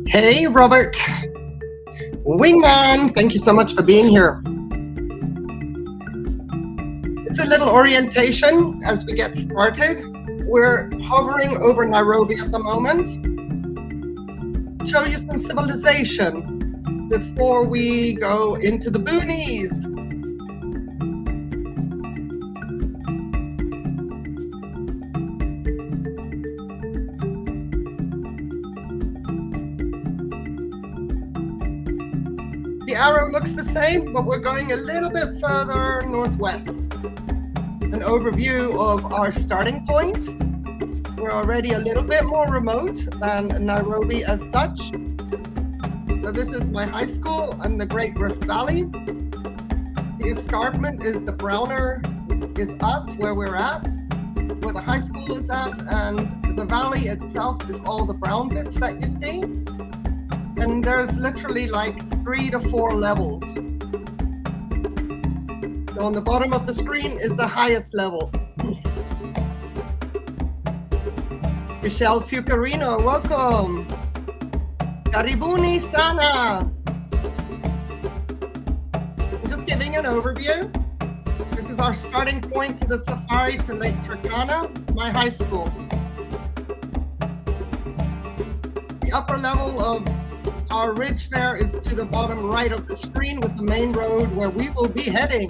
Hey, Robert. Wingman, thank you so much for being here. It's a little orientation as we get started. We're hovering over Nairobi at the moment. Show you some civilization before we go into the boonies. The arrow looks the same, but we're going a little bit further northwest. An overview of our starting point. We're already a little bit more remote than Nairobi as such. So this is my high school and the Great Rift Valley. The escarpment is the browner is us, where we're at, where the high school is at, and the valley itself is all the brown bits that you see. And there's literally like 3 to 4 levels. So on the bottom of the screen is the highest level. Michelle Fucarino, welcome. Karibuni sana. I'm just giving an overview. This is our starting point to the safari to Lake Turkana, my high school. The upper level of our ridge there is to the bottom right of the screen with the main road where we will be heading.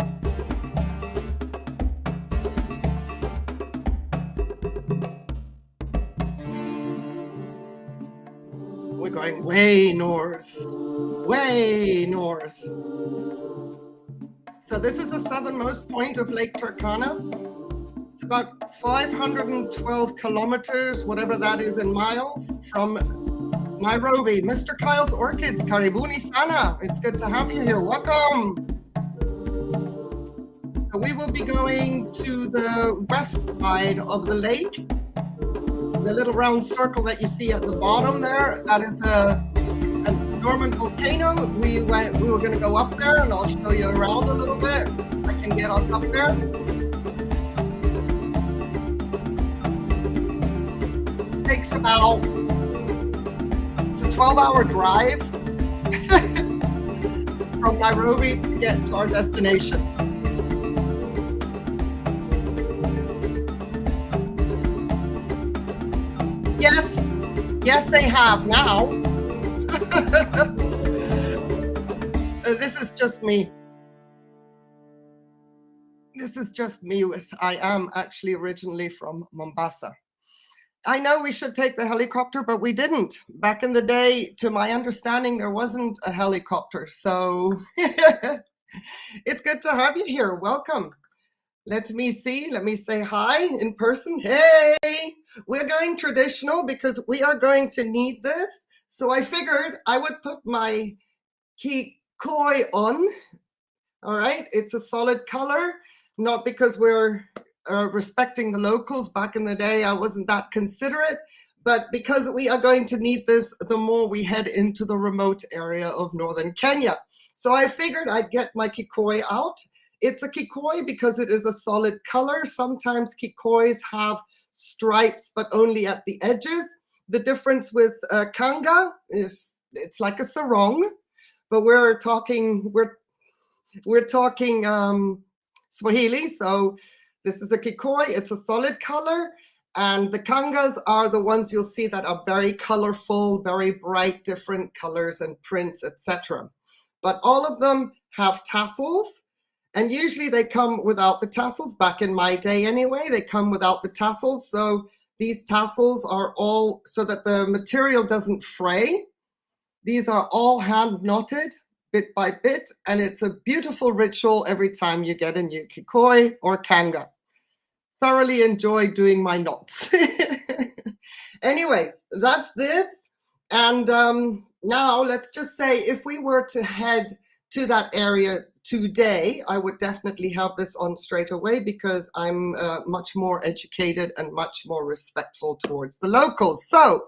We're going way north, way north. So this is the southernmost point of Lake Turkana. It's about 512 kilometers, whatever that is in miles, from Nairobi. Mr. Kyle's Orchids, Karibuni sana. It's good to have you here. Welcome. So we will be going to the west side of the lake. The little round circle that you see at the bottom there, that is a dormant volcano. We were going to go up there, and I'll show you around a little bit. I can get us up there. It takes about, it's a 12-hour drive from Nairobi to get to our destination. Yes, they have now. This is just me. This is just me I am actually originally from Mombasa. I know we should take the helicopter, but we didn't. Back in the day, to my understanding, there wasn't a helicopter. So it's good to have you here. Welcome. Let me say hi in person. Hey, we're going traditional because we are going to need this. So I figured I would put my kikoi on. All right, it's a solid color, not because we're respecting the locals. Back in the day, I wasn't that considerate, but because we are going to need this the more we head into the remote area of northern Kenya. So I figured I'd get my kikoi out. It's a kikoi because it is a solid color. Sometimes kikois have stripes, but only at the edges. The difference with kanga is it's like a sarong, but we're talking Swahili. So this is a kikoi. It's a solid color, and the kangas are the ones you'll see that are very colorful, very bright, different colors and prints, etc. But all of them have tassels. And usually they come without the tassels. Back in my day anyway, they come without the tassels. So these tassels are all so that the material doesn't fray. These are all hand knotted bit by bit. And it's a beautiful ritual every time you get a new kikoi or kanga. Thoroughly enjoy doing my knots. Anyway, that's this. And now let's just say if we were to head to that area today, I would definitely have this on straight away because I'm much more educated and much more respectful towards the locals. So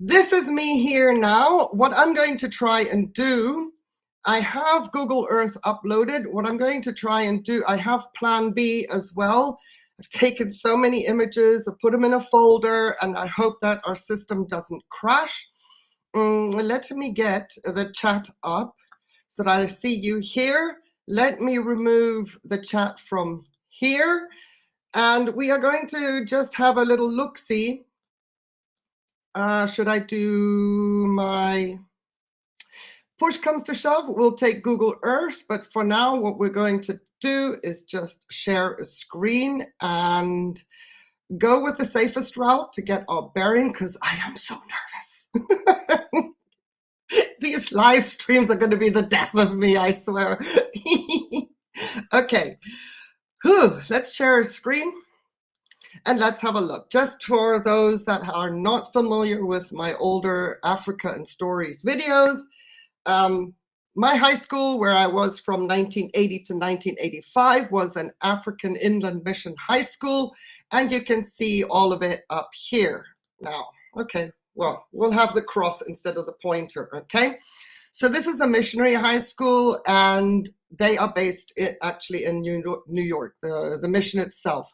this is me here now. What I'm going to try and do, I have Google Earth uploaded. What I'm going to try and do, I have Plan B as well. I've taken so many images, I've put them in a folder, and I hope that our system doesn't crash. Let me get the chat up so that I see you here. Let me remove the chat from here. And we are going to just have a little look-see. Should I do my... Push comes to shove, we'll take Google Earth, but for now, what we're going to do is just share a screen and go with the safest route to get our bearing, because I am so nervous. These live streams are going to be the death of me, I swear. Okay, let's share a screen and let's have a look. Just for those that are not familiar with my older Africa and Stories videos, my high school, where I was from 1980 to 1985, was an African Inland Mission high school, and you can see all of it up here. Now, okay, well, we'll have the cross instead of the pointer, okay? So this is a missionary high school, and they are based actually in New York, the mission itself.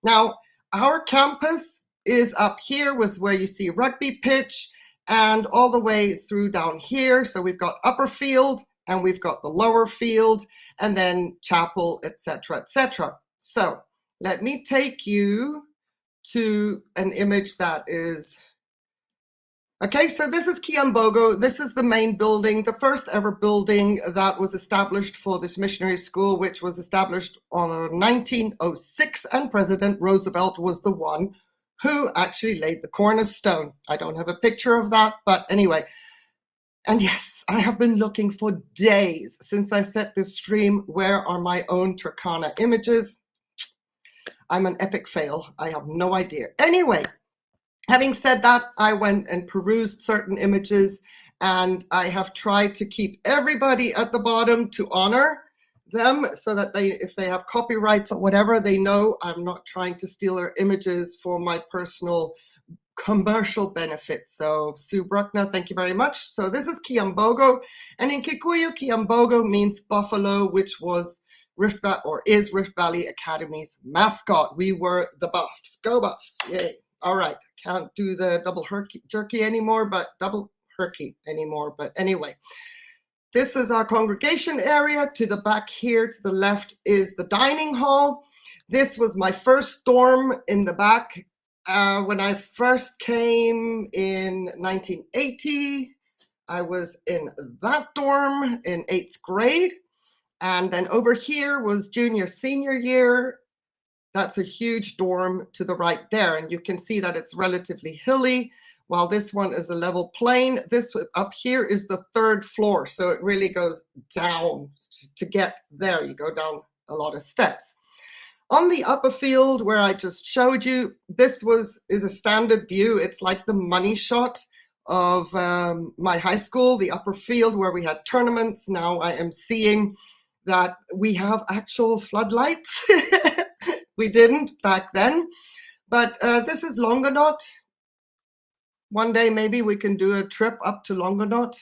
Now, our campus is up here with where you see rugby pitch, and all the way through down here. So we've got upper field and we've got the lower field, and then chapel, etc., etc. So let me take you to an image that is... Okay, so this is Kiambogo. This is the main building, the first ever building that was established for this missionary school, which was established on 1906, and President Roosevelt was the one who actually laid the cornerstone. I don't have a picture of that, but anyway. And yes, I have been looking for days since I set this stream. Where are my own Turkana images? I'm an epic fail. I have no idea. Anyway, having said that, I went and perused certain images, and I have tried to keep everybody at the bottom to honor them so that if they have copyrights or whatever, they know I'm not trying to steal their images for my personal commercial benefit. So Sue Bruckner, thank you very much. So this is Kiambogo, and in Kikuyu, Kiambogo means buffalo, which was Rift Valley, or is Rift Valley Academy's mascot. We were the Buffs. Go Buffs. Yay. All right. Can't do the double jerky anymore, but double herky anymore. But anyway, this is our congregation area. To the back here, to the left, is the dining hall. This was my first dorm in the back. When I first came in 1980, I was in that dorm in 8th grade. And then over here was junior, senior year. That's a huge dorm to the right there. And you can see that it's relatively hilly, while this one is a level plain. This up here is the 3rd floor. So it really goes down to get there. You go down a lot of steps. On the upper field where I just showed you, this is a standard view. It's like the money shot of my high school, the upper field where we had tournaments. Now I am seeing that we have actual floodlights. We didn't back then, but this is Longonot. One day maybe we can do a trip up to Longonot.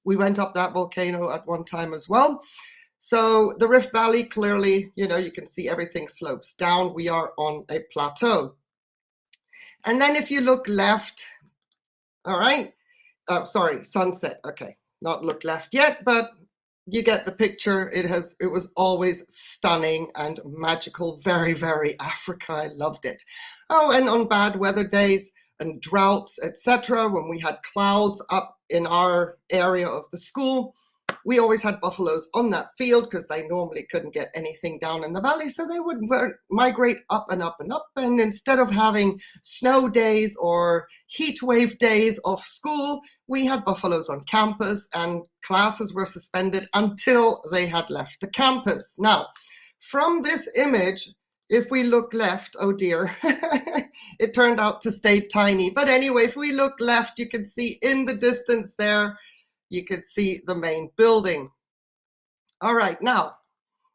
We went up that volcano at one time as well. So the Rift Valley, clearly, you can see everything slopes down. We are on a plateau. And then if you look left, all right, sorry, sunset. Okay, not look left yet, but you get the picture. It was always stunning and magical. Very, very Africa. I loved it. Oh, and on bad weather days and droughts, etc., when we had clouds up in our area of the school, we always had buffaloes on that field because they normally couldn't get anything down in the valley. So they would migrate up and up and up. And instead of having snow days or heat wave days off school, we had buffaloes on campus, and classes were suspended until they had left the campus. Now, from this image, if we look left, oh dear, it turned out to stay tiny. But anyway, if we look left, you can see in the distance there, you could see the main building. All right, now,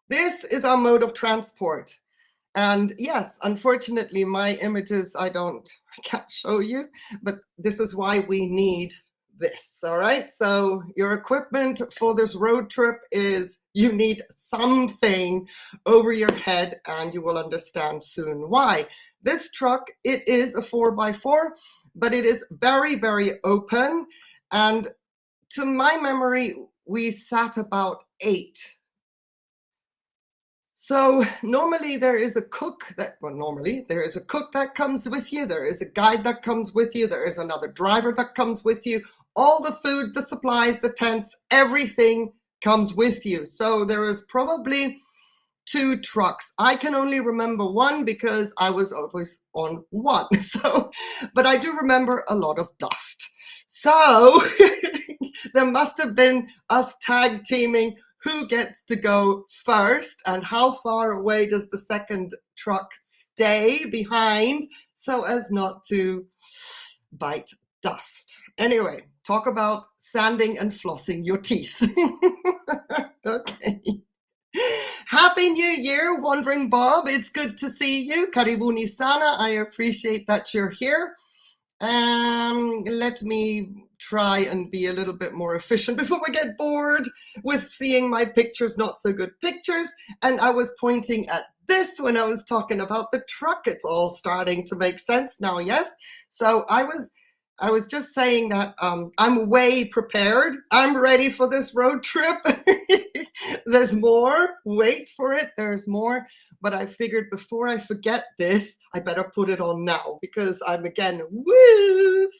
this is our mode of transport. And yes, unfortunately, my images, I can't show you, but this is why we need this, all right? So your equipment for this road trip is you need something over your head, and you will understand soon why. This truck, it is a 4x4, but it is very, very open. And to my memory, we sat about 8. So normally there is a cook that, well, normally there is a cook that comes with you. There is a guide that comes with you. There is another driver that comes with you. All the food, the supplies, the tents, everything comes with you. So there is probably 2 trucks. I can only remember one because I was always on one. So, but I do remember a lot of dust. So there must have been us tag teaming who gets to go first and how far away does the second truck stay behind so as not to bite dust. Anyway, talk about sanding and flossing your teeth. Okay. Happy New Year, Wandering Bob. It's good to see you. Karibuni sana. I appreciate that you're here. Let me try and be a little bit more efficient before we get bored with seeing my pictures, not so good pictures. And I was pointing at this when I was talking about the truck. It's all starting to make sense now, yes? So I was just saying that I'm way prepared. I'm ready for this road trip. There's more. Wait for it. There's more. But I figured before I forget this, I better put it on now because I'm again,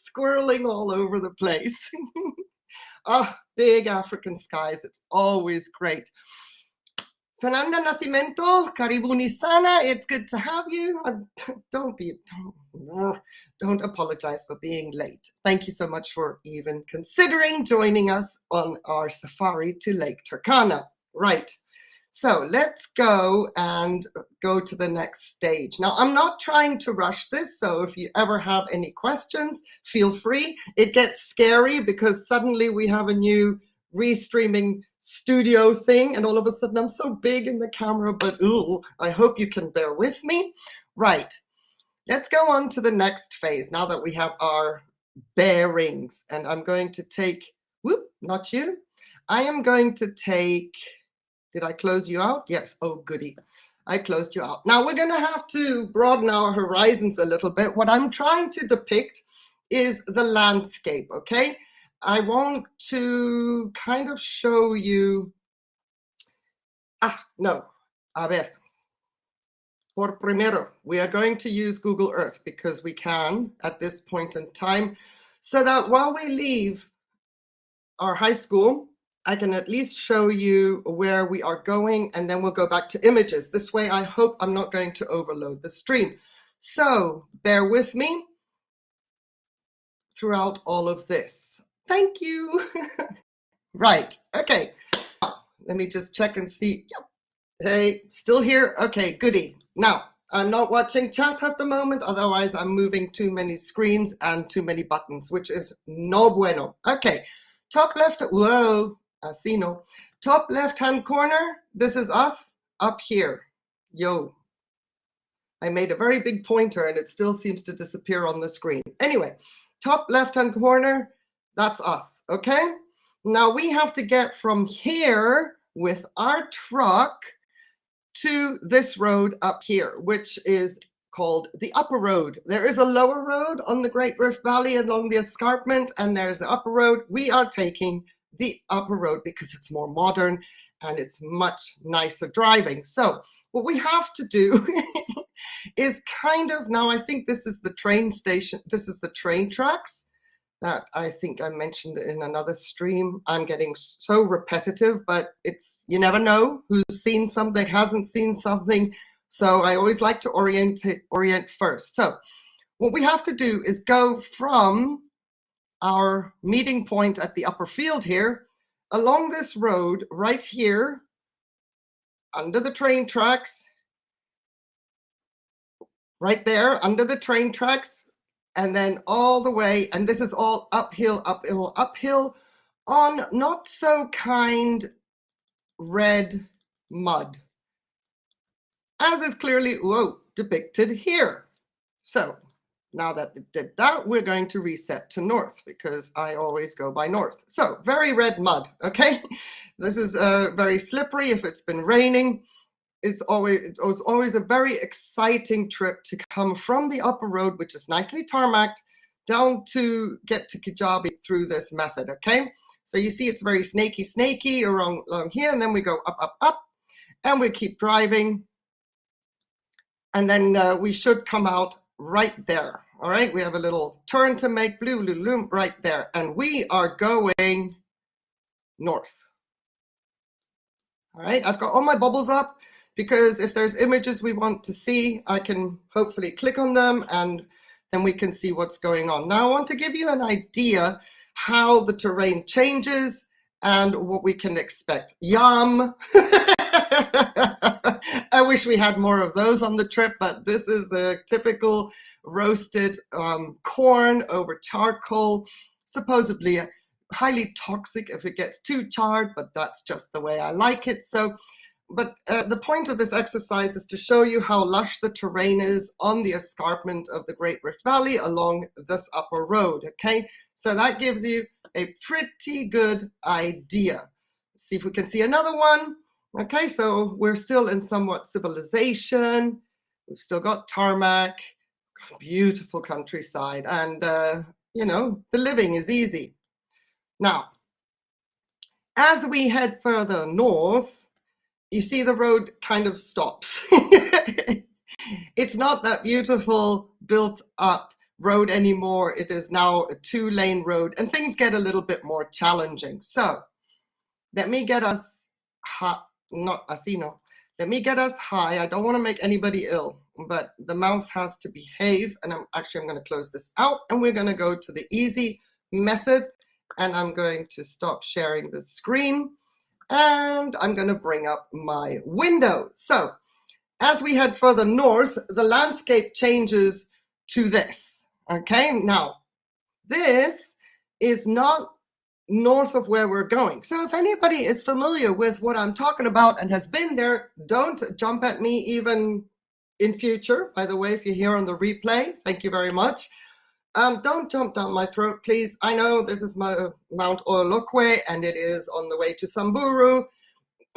squirreling all over the place. Big African skies. It's always great. Fernanda Nacimento, Karibuni Sana, it's good to have you. Don't apologize for being late. Thank you so much for even considering joining us on our safari to Lake Turkana. Right, so let's go and go to the next stage. Now, I'm not trying to rush this, so if you ever have any questions, feel free. It gets scary because suddenly we have a new restreaming studio thing and all of a sudden I'm so big in the camera, but ooh, I hope you can bear with me. Right, let's go on to the next phase now that we have our bearings. And I'm going to take, not you. I am going to take, did I close you out? Yes, oh goody. I closed you out. Now we're going to have to broaden our horizons a little bit. What I'm trying to depict is the landscape, okay? I want to kind of show you, no, a ver, por primero, we are going to use Google Earth because we can at this point in time, so that while we leave our high school, I can at least show you where we are going and then we'll go back to images. This way, I hope I'm not going to overload the stream. So bear with me throughout all of this. Thank you. Right, okay. Let me just check and see. Yep. Hey, still here? Okay, goody. Now, I'm not watching chat at the moment, otherwise I'm moving too many screens and too many buttons, which is no bueno. Okay, top left, whoa, así no. Top left-hand corner, this is us up here. Yo, I made a very big pointer and it still seems to disappear on the screen. Anyway, top left-hand corner, that's us, okay? Now we have to get from here with our truck to this road up here, which is called the upper road. There is a lower road on the Great Rift Valley along the escarpment, and there's the upper road. We are taking the upper road because it's more modern and it's much nicer driving. So what we have to do is kind of, now I think this is the train station, this is the train tracks that I think I mentioned in another stream. I'm getting so repetitive, but it's, you never know who's seen something, hasn't seen something. So I always like to orient first. So what we have to do is go from our meeting point at the upper field here, along this road right here, under the train tracks, right there, under the train tracks, and then all the way, and this is all uphill, uphill, uphill, on not so kind red mud, as is clearly, depicted here. So now that it did that, we're going to reset to north because I always go by north. So very red mud, okay? This is very slippery if it's been raining. It was always a very exciting trip to come from the upper road, which is nicely tarmacked, down to get to Kijabi through this method, okay? So you see it's very snaky along here, and then we go up, and we keep driving, and then we should come out right there. All right, we have a little turn to make, blue, right there, and we are going north. All right, I've got all my bubbles up because if there's images we want to see, I can hopefully click on them and then we can see what's going on. Now I want to give you an idea how the terrain changes and what we can expect. Yum! I wish we had more of those on the trip, but this is a typical roasted corn over charcoal, supposedly highly toxic if it gets too charred, but that's just the way I like it. So, but the point of this exercise is to show you how lush the terrain is on the escarpment of the Great Rift Valley along this upper road, okay? So that gives you a pretty good idea. See if we can see another one. Okay, so we're still in somewhat civilization. We've still got tarmac, beautiful countryside, and you know, the living is easy. Now, as we head further north, you see the road kind of stops. It's not that beautiful built up road anymore. It is now a 2-lane road and things get a little bit more challenging. So let me get us high. Let me get us high. I don't want to make anybody ill, but the mouse has to behave. And I'm going to close this out and we're going to go to the easy method. And I'm going to stop sharing the screen and I'm going to bring up my window. So as we head further north, the landscape changes to this. Okay, now this is not north of where we're going. So if anybody is familiar with what I'm talking about and has been there, don't jump at me even in future. By the way, if you're here on the replay, thank you very much. Don't jump down my throat, please. I know this is Mount Olokwe and it is on the way to Samburu.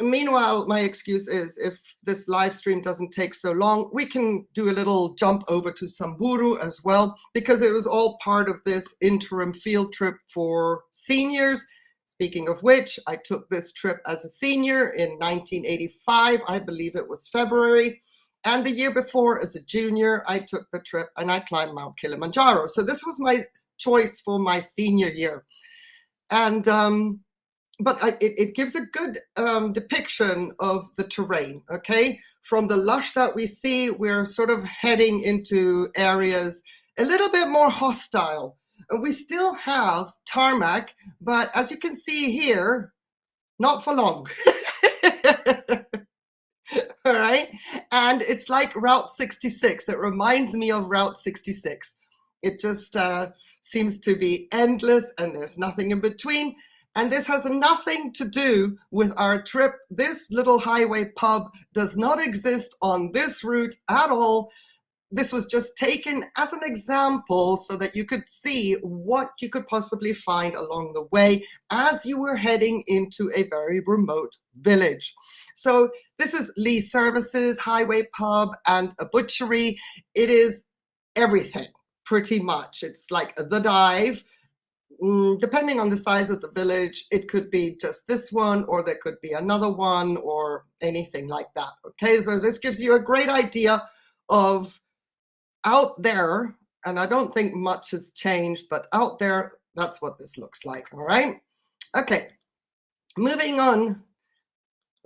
Meanwhile, my excuse is if this live stream doesn't take so long, we can do a little jump over to Samburu as well, because it was all part of this interim field trip for seniors. Speaking of which, I took this trip as a senior in 1985. I believe it was February. And the year before, as a junior, I took the trip and I climbed Mount Kilimanjaro. So this was my choice for my senior year. And but it gives a good depiction of the terrain, okay? From the lush that we see, we're sort of heading into areas a little bit more hostile. And we still have tarmac, but as you can see here, not for long. All right, and it's like Route 66. It reminds me of Route 66. It just seems to be endless and there's nothing in between. And this has nothing to do with our trip. This little highway pub does not exist on this route at all. This was just taken as an example so that you could see what you could possibly find along the way as you were heading into a very remote village. So this is Lee Services, highway pub, and a butchery. It is everything, pretty much. It's like the dive. Depending on the size of the village, it could be just this one, or there could be another one, or anything like that. Okay, so this gives you a great idea of out there, and I don't think much has changed, but out there, that's what this looks like. All right. Okay, moving on.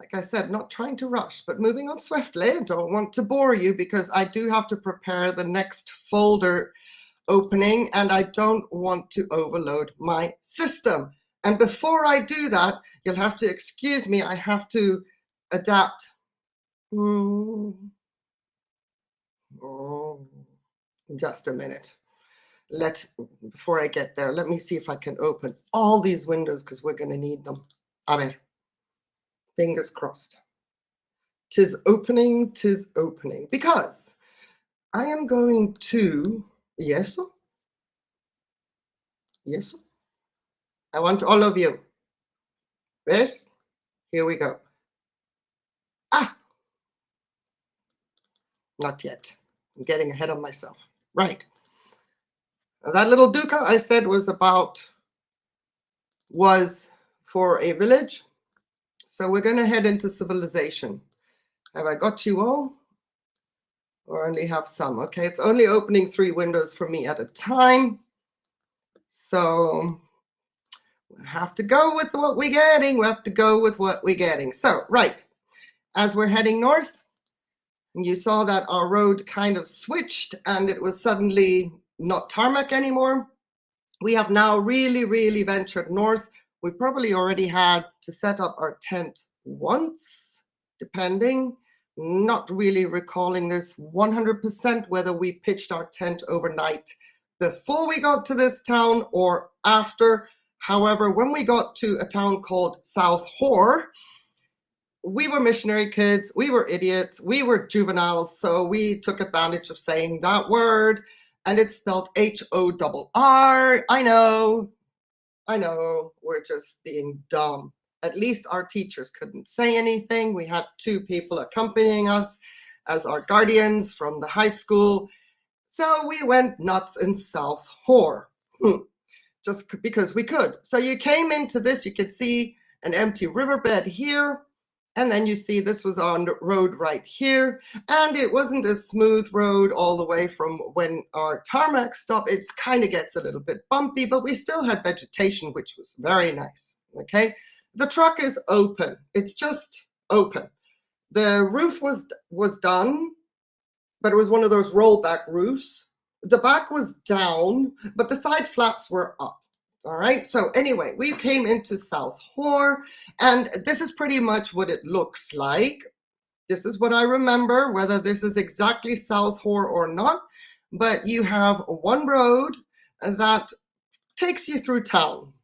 Like I said, not trying to rush, but moving on swiftly. I don't want to bore you because I do have to prepare the next folder opening and I don't want to overload my system. And before I do that, you'll have to excuse me. I have to adapt. Just a minute. Before I get there, let me see if I can open all these windows because we're going to need them. A ver. Fingers crossed. 'Tis opening, 'tis opening. Because I am going to, yes, yes. I want all of you. Yes, here we go. Ah, not yet. I'm getting ahead of myself. Right. That little dukkha I said was for a village. So we're going to head into civilization. Have I got you all? Or only have some? Okay, it's only opening 3 windows for me at a time. So we have to go with what we're getting. We have to go with what we're getting. So, right, as we're heading north, and you saw that our road kind of switched and it was suddenly not tarmac anymore. We have now really, really ventured north. We probably already had to set up our tent once, depending. Not really recalling this 100% whether we pitched our tent overnight before we got to this town or after. However, when we got to a town called South Hor, we were missionary kids, we were idiots, we were juveniles, so we took advantage of saying that word, and it's spelled H-O-R-R. I know, we're just being dumb. At least our teachers couldn't say anything. We had 2 people accompanying us as our guardians from the high school, so we went nuts in South Hor, just because we could. So you came into this, you could see an empty riverbed here, and then you see this was on the road right here, and it wasn't a smooth road all the way from when our tarmac stopped. It kind of gets a little bit bumpy, but we still had vegetation, which was very nice, okay? The truck is open. It's just open. The roof was done, but it was one of those rollback roofs. The back was down, but the side flaps were up. All right, so anyway, we came into South Hor, and this is pretty much what it looks like. This is what I remember, whether this is exactly South Hor or not, but you have one road that takes you through town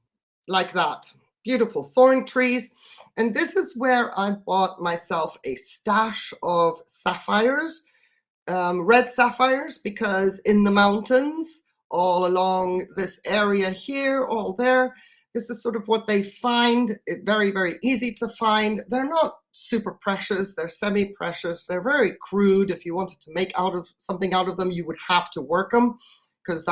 like that. Beautiful thorn trees. And this is where I bought myself a stash of sapphires, red sapphires, because in the mountains, all along this area here, all there, this is sort of what they find. It very, very easy to find. They're not super precious. They're semi-precious. They're very crude. If you wanted to make something out of them, you would have to work them, because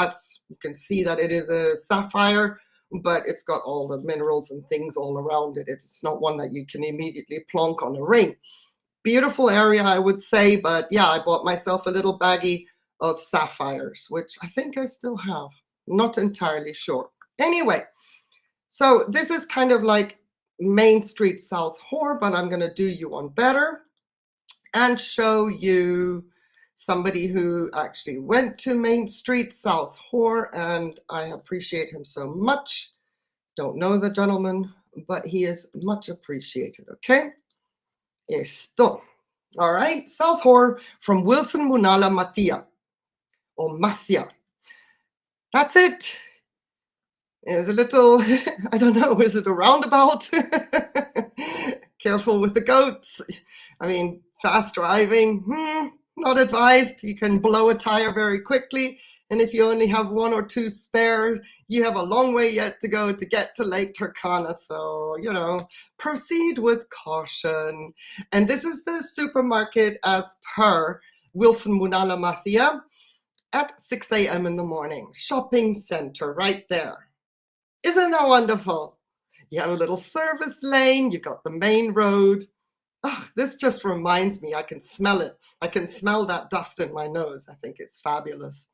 you can see that it is a sapphire, but it's got all the minerals and things all around it. It's not one that you can immediately plonk on a ring. Beautiful area, I would say, but yeah, I bought myself a little baggie of sapphires, which I think I still have. Not entirely sure. Anyway, so this is kind of like Main Street South Hor, but I'm going to do you one better and show you somebody who actually went to Main Street South Hor, and I appreciate him so much. Don't know the gentleman, but he is much appreciated, okay? Esto. All right, South Hor from Wilson Munala Matia, or Mathia. That's it. There's a little, I don't know, is it a roundabout? Careful with the goats. I mean, fast driving, not advised. You can blow a tire very quickly. And if you only have 1 or 2 spare, you have a long way yet to go to get to Lake Turkana. So, proceed with caution. And this is the supermarket as per Wilson Munala Mathia at 6 a.m. in the morning. Shopping center right there. Isn't that wonderful? You have a little service lane. You've got the main road. Oh, this just reminds me, I can smell it. I can smell that dust in my nose. I think it's fabulous.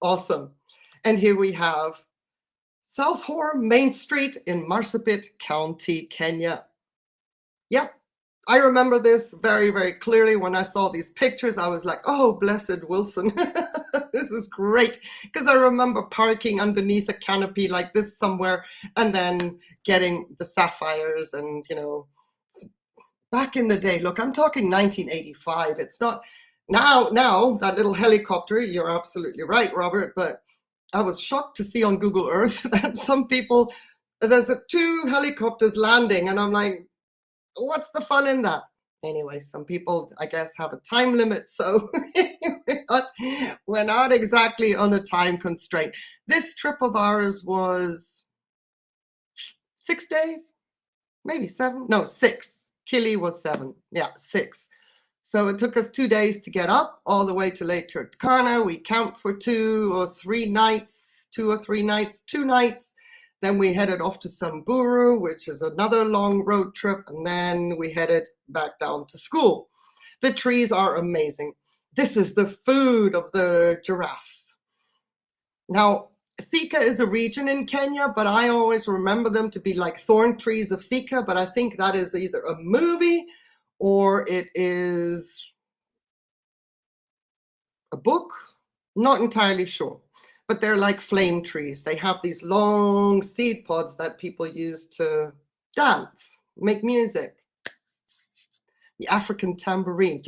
Awesome. And here we have South Hor Main Street in Marsabit County, Kenya. Yep, I remember this very, very clearly. When I saw these pictures, I was like, oh, blessed Wilson. This is great. Because I remember parking underneath a canopy like this somewhere and then getting the sapphires and, back in the day. Look, I'm talking 1985. It's not now that little helicopter, you're absolutely right, Robert, but I was shocked to see on Google Earth that some people, there's 2 helicopters landing, and I'm like, what's the fun in that? Anyway, some people, I guess, have a time limit, so we're not exactly on a time constraint. This trip of ours was 6 days, maybe 7, no, 6. Kili was 7, yeah, 6. So it took us 2 days to get up all the way to Lake Turkana. We camped for 2 nights. Then we headed off to Samburu, which is another long road trip. And then we headed back down to school. The trees are amazing. This is the food of the giraffes. Now, Thika is a region in Kenya, but I always remember them to be like thorn trees of Thika, but I think that is either a movie or it is a book. Not entirely sure, but they're like flame trees. They have these long seed pods that people use to dance, make music. The African tambourine.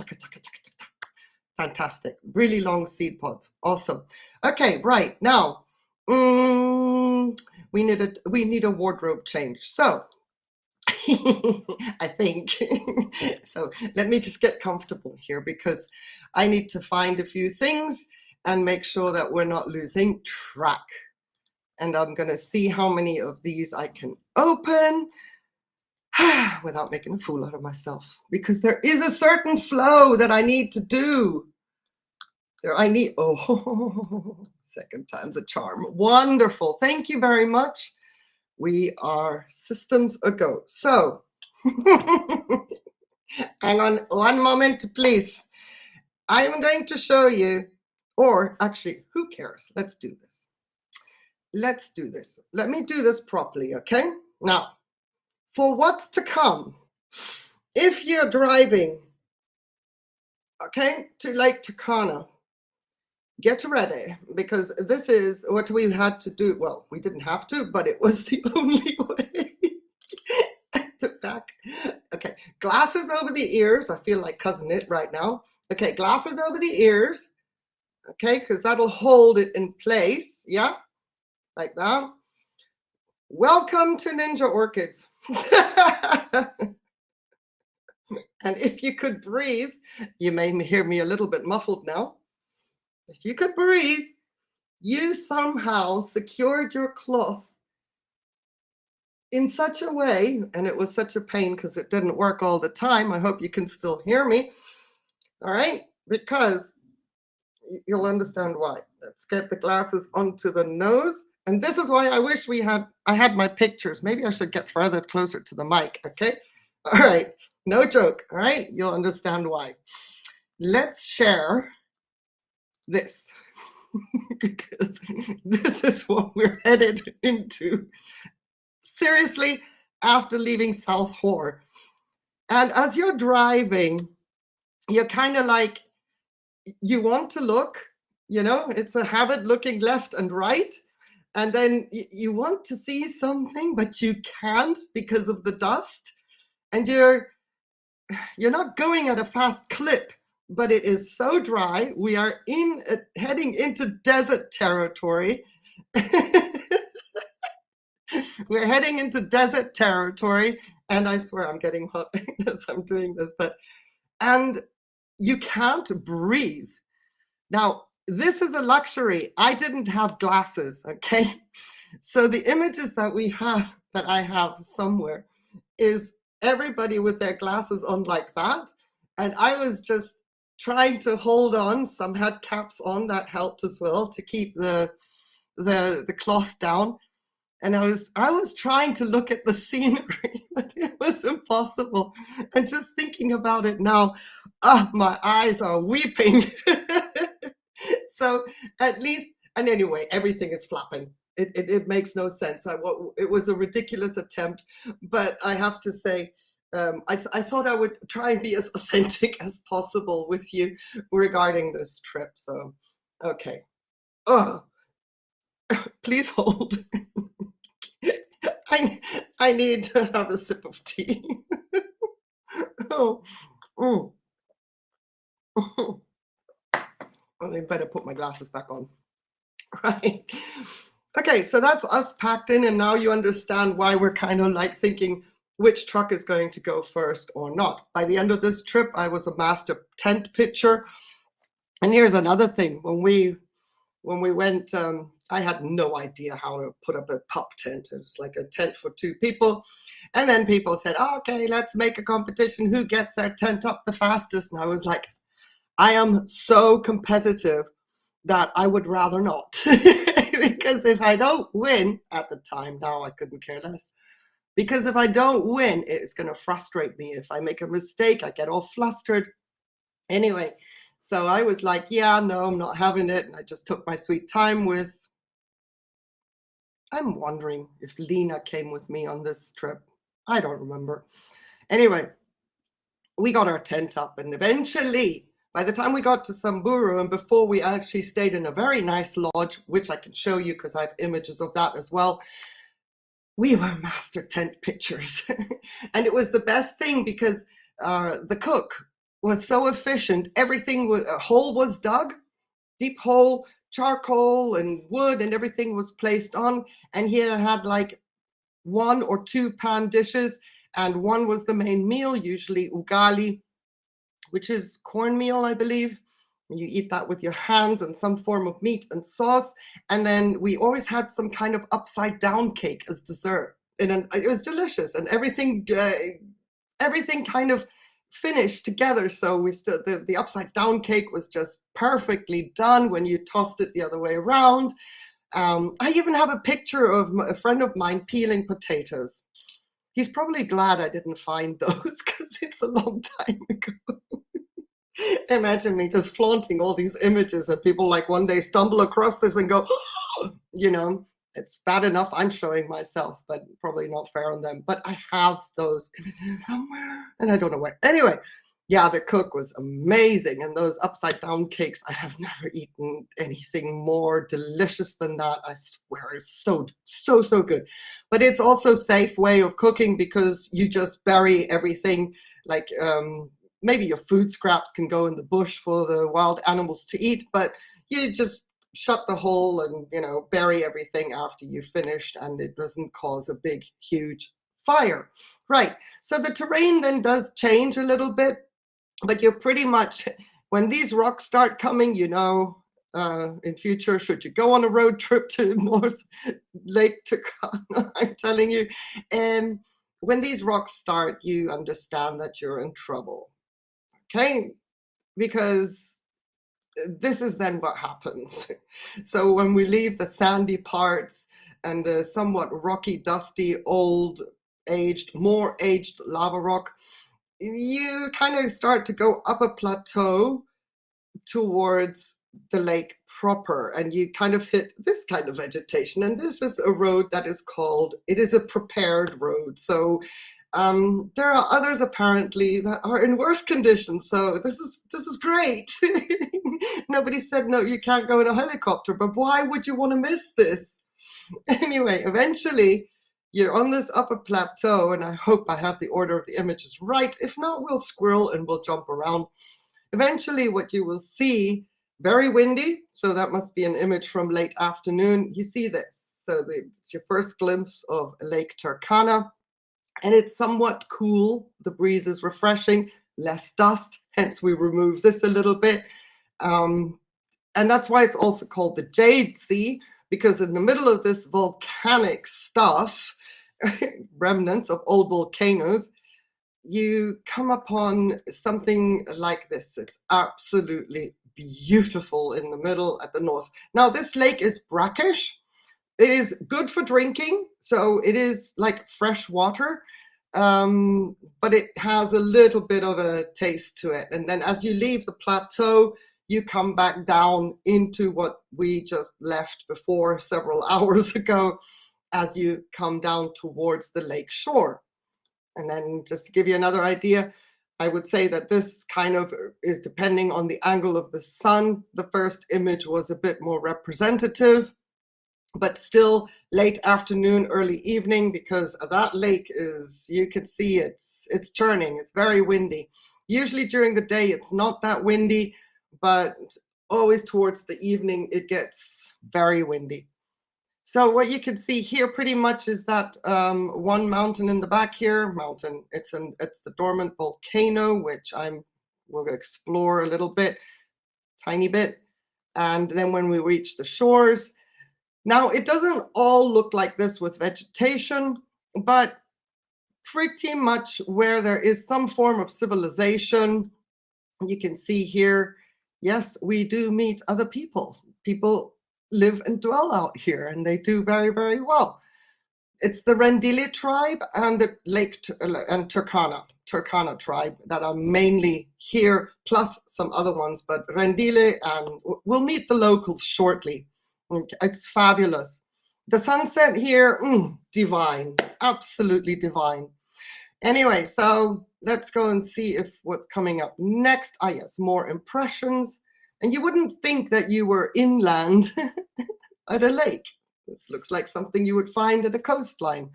Fantastic. Really long seed pods. Awesome. Okay, right. Now, we need a wardrobe change. So, I think. So let me just get comfortable here because I need to find a few things and make sure that we're not losing track. And I'm going to see how many of these I can open without making a fool out of myself, because there is a certain flow that I need to do. Second time's a charm. Wonderful. Thank you very much. We are systems a go. So, hang on one moment, please. I'm going to show you, or actually, who cares? Let's do this. Let's do this. Let me do this properly, okay? Now, for what's to come, if you're driving, okay, to Lake Turkana, get ready, because this is what we had to do. Well, we didn't have to, but it was the only way. Back. Okay, glasses over the ears. I feel like cousin it right now. Okay, glasses over the ears. Okay, because that'll hold it in place. Yeah, like that. Welcome to Ninja Orchids. And if you could breathe, you may hear me a little bit muffled now. If you could breathe, you somehow secured your cloth in such a way, and it was such a pain because it didn't work all the time. I hope you can still hear me. All right, because you'll understand why. Let's get the glasses onto the nose. And this is why I wish I had my pictures. Maybe I should get further closer to the mic, okay? All right, no joke, all right? You'll understand why. Let's share this, because this is what we're headed into. Seriously, after leaving South Hore. And as you're driving, you're kind of like, you want to look, it's a habit looking left and right. And then you want to see something, but you can't because of the dust. And you're not going at a fast clip, but it is so dry. We are heading into desert territory. We're heading into desert territory, and I swear I'm getting hot as I'm doing this, and you can't breathe. Now, this is a luxury. I didn't have glasses, okay? So the images that I have somewhere is everybody with their glasses on like that, and I was just trying to hold on. Some had caps on, that helped as well to keep the cloth down. And I was trying to look at the scenery, but it was impossible. And just thinking about it now, my eyes are weeping. So at least, and anyway, everything is flapping. It makes no sense. It was a ridiculous attempt, but I have to say, I thought I would try and be as authentic as possible with you regarding this trip. So, okay. Please hold. I need to have a sip of tea. Oh, I better put my glasses back on. Right. Okay, so that's us packed in, and now you understand why we're kind of like thinking which truck is going to go first or not. By the end of this trip, I was a master tent pitcher. And here's another thing. When we went, I had no idea how to put up a pup tent. It was like a tent for 2 people. And then people said, oh, okay, let's make a competition. Who gets their tent up the fastest? And I was like, I am so competitive that I would rather not. Because if I don't win at the time, now I couldn't care less. Because if I don't win, it's going to frustrate me. If I make a mistake, I get all flustered. Anyway, so I was like, yeah, no, I'm not having it. And I just took my sweet time with, I'm wondering if Lena came with me on this trip. I don't remember. Anyway, we got our tent up, and eventually, by the time we got to Samburu, and before we actually stayed in a very nice lodge, which I can show you because I have images of that as well, we were master tent pitchers. And it was the best thing because the cook was so efficient. Everything was, a hole was dug, deep hole, charcoal and wood and everything was placed on. And he had like 1 or 2 pan dishes, and one was the main meal, usually ugali, which is cornmeal, I believe. You eat that with your hands and some form of meat and sauce. And then we always had some kind of upside down cake as dessert. And it was delicious, and everything kind of finished together. So we still, the upside down cake was just perfectly done when you tossed it the other way around. I even have a picture of a friend of mine peeling potatoes. He's probably glad I didn't find those because it's a long time ago. Imagine me just flaunting all these images and people like one day stumble across this and go, you know, it's bad enough I'm showing myself, but probably not fair on them. But I have those images somewhere and I don't know where. Anyway, yeah, the cook was amazing. And those upside down cakes, I have never eaten anything more delicious than that. I swear, it's so, so, so good. But it's also a safe way of cooking because you just bury everything. Like maybe your food scraps can go in the bush for the wild animals to eat, but you just shut the hole and, you know, bury everything after you've finished, and it doesn't cause a big, huge fire. Right. So the terrain then does change a little bit, but you're pretty much, when these rocks start coming, you know, in future, should you go on a road trip to North Lake Turkana, I'm telling you, and when these rocks start, you understand that you're in trouble. Okay, because this is then what happens. So when we leave the sandy parts and the somewhat rocky, dusty, old, aged, more aged lava rock, you kind of start to go up a plateau towards the lake proper, and you kind of hit this kind of vegetation. And this is a road that is called, it is a prepared road. So there are others apparently that are in worse conditions. So this is great. Nobody said no, you can't go in a helicopter, but why would you want to miss this? Anyway, eventually you're on this upper plateau, and I hope I have the order of the images right. If not, we'll squirrel and we'll jump around. Eventually what you will see, very windy, so that must be an image from late afternoon. You see this. So it's your first glimpse of Lake Turkana. And it's somewhat cool. The breeze is refreshing, less dust, hence we remove this a little bit. And that's why it's also called the Jade Sea, because in the middle of this volcanic stuff, remnants of old volcanoes, you come upon something like this. It's absolutely beautiful in the middle at the north. Now, this lake is brackish. It is good for drinking, so it is like fresh water, but it has a little bit of a taste to it. And then as you leave the plateau, you come back down into what we just left before several hours ago as you come down towards the lake shore. And then just to give you another idea, I would say that this kind of is depending on the angle of the sun. The first image was a bit more representative, but still late afternoon, early evening, because that lake is, you could see it's churning, it's very windy. Usually during the day, it's not that windy, but always towards the evening, it gets very windy. So what you can see here pretty much is that one mountain in the back here, it's the dormant volcano, which we'll explore a little bit, tiny bit. And then when we reach the shores, Now, it doesn't all look like this with vegetation, but pretty much where there is some form of civilization, you can see here, yes, we do meet other people. People live and dwell out here, and they do very, very well. It's the Rendille tribe and the Lake and Turkana tribe that are mainly here, plus some other ones. But Rendille, and we'll meet the locals shortly. It's fabulous. The sunset here, divine, absolutely divine. Anyway, so let's go and see if what's coming up next. Ah, yes, more impressions. And you wouldn't think that you were inland at a lake. This looks like something you would find at a coastline.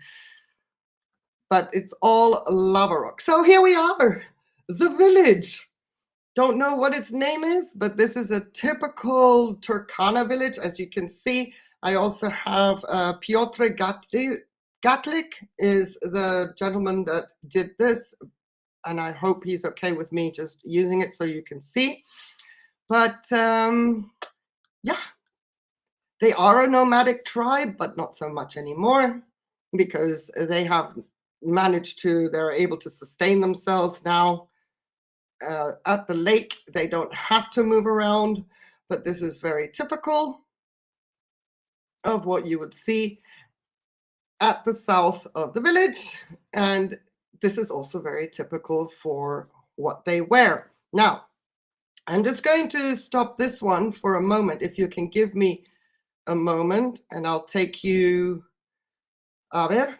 But it's all lava rock. So here we are, the village. Don't know what its name is, but this is a typical Turkana village, as you can see. I also have Piotr Gatlik is the gentleman that did this, and I hope he's okay with me just using it so you can see. But yeah, they are a nomadic tribe, but not so much anymore because they have managed to, they're able to sustain themselves now. At the lake, they don't have to move around, but this is very typical of what you would see at the south of the village. And this is also very typical for what they wear. Now, I'm just going to stop this one for a moment. If you can give me a moment, and I'll take you, a ver,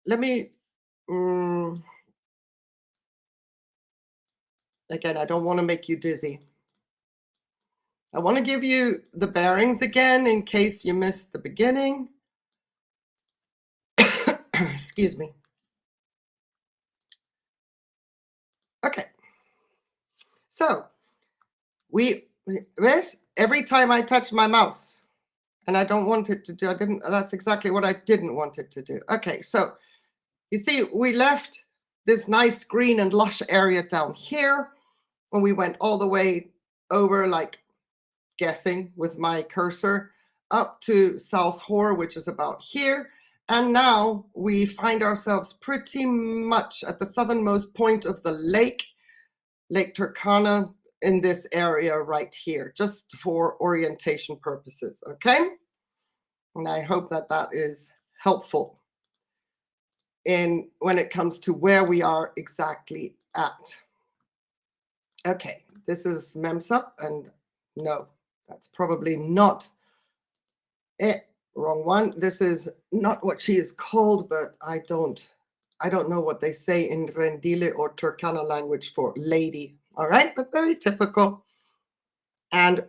let me, again, I don't want to make you dizzy. I want to give you the bearings again in case you missed the beginning. Excuse me. Okay. So, every time I touch my mouse, and I don't want it to do, that's exactly what I didn't want it to do. Okay, so you see, we left this nice green and lush area down here, and we went all the way over, like guessing with my cursor, up to South Hor, which is about here. And now we find ourselves pretty much at the southernmost point of the lake, Lake Turkana, in this area right here, just for orientation purposes, okay? And I hope that that is helpful in when it comes to where we are exactly at. Okay, this is Memsup, and no, that's probably not it. Wrong one. This is not what she is called, but I don't know what they say in Rendille or Turkana language for lady. All right, but very typical. And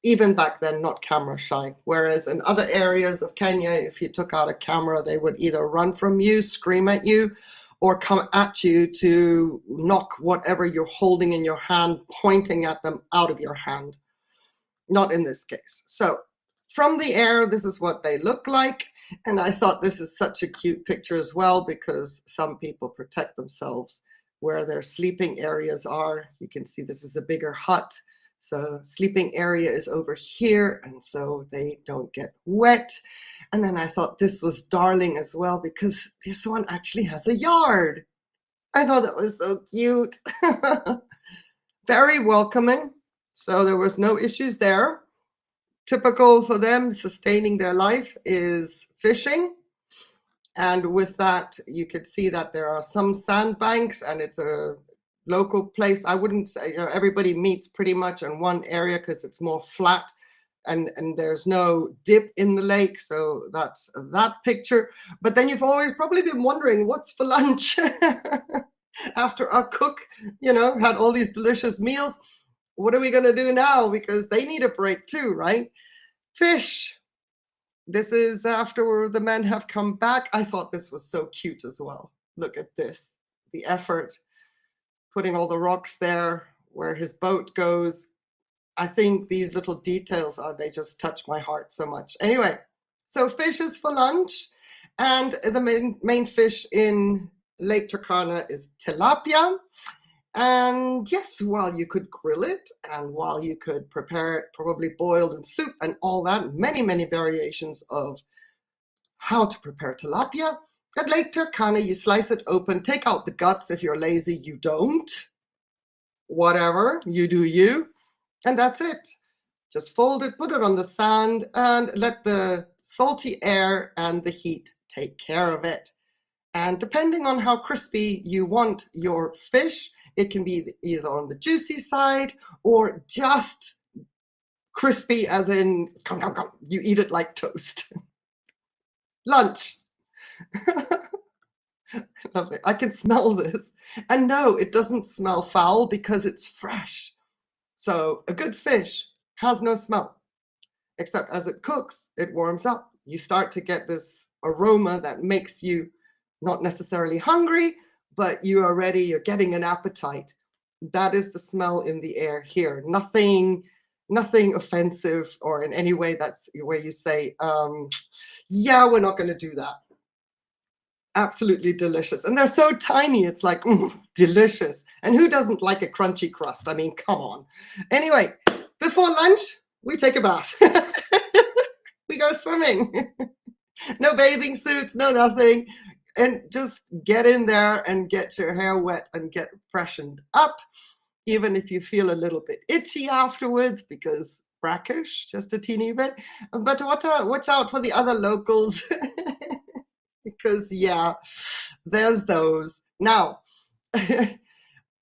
even back then, not camera shy. Whereas in other areas of Kenya, if you took out a camera, they would either run from you, scream at you, or come at you to knock whatever you're holding in your hand, pointing at them out of your hand. Not in this case. So from the air, this is what they look like. And I thought this is such a cute picture as well, because some people protect themselves where their sleeping areas are. You can see this is a bigger hut. So sleeping area is over here, and so they don't get wet. And then I thought this was darling as well, because this one actually has a yard. I thought that was so cute. Very welcoming. So there was no issues there. Typical for them sustaining their life is fishing. And with that, you could see that there are some sandbanks, and it's a local place. I wouldn't say, you know, everybody meets pretty much in one area because it's more flat, and there's no dip in the lake. So that's that picture. But then you've always probably been wondering, what's for lunch? After our cook, you know, had all these delicious meals, what are we going to do now? Because they need a break too, right? Fish. This is after the men have come back. I thought this was so cute as well. Look at this, the effort, putting all the rocks there where his boat goes. I think these little details they just touch my heart so much. Anyway, so fish is for lunch, and the main fish in Lake Turkana is tilapia. And yes, while you could grill it and while you could prepare it probably boiled in soup and all that, many, many variations of how to prepare tilapia. At Lake Turkana, you slice it open, take out the guts. If you're lazy, you don't. Whatever, you do you. And that's it. Just fold it, put it on the sand, and let the salty air and the heat take care of it. And depending on how crispy you want your fish, it can be either on the juicy side or just crispy as in you eat it like toast. Lunch. Lovely. I can smell this. And no, it doesn't smell foul because it's fresh. So a good fish has no smell, except as it cooks, it warms up. You start to get this aroma that makes you not necessarily hungry, but you're getting an appetite. That is the smell in the air here. Nothing offensive or in any way that's where you say, yeah, we're not going to do that. Absolutely delicious. And they're so tiny, it's like, delicious. And who doesn't like a crunchy crust? I mean, come on. Anyway, before lunch, we take a bath. We go swimming. No bathing suits, no nothing. And just get in there and get your hair wet and get freshened up. Even if you feel a little bit itchy afterwards because brackish, just a teeny bit. But watch out for the other locals. Because yeah, there's those. Now,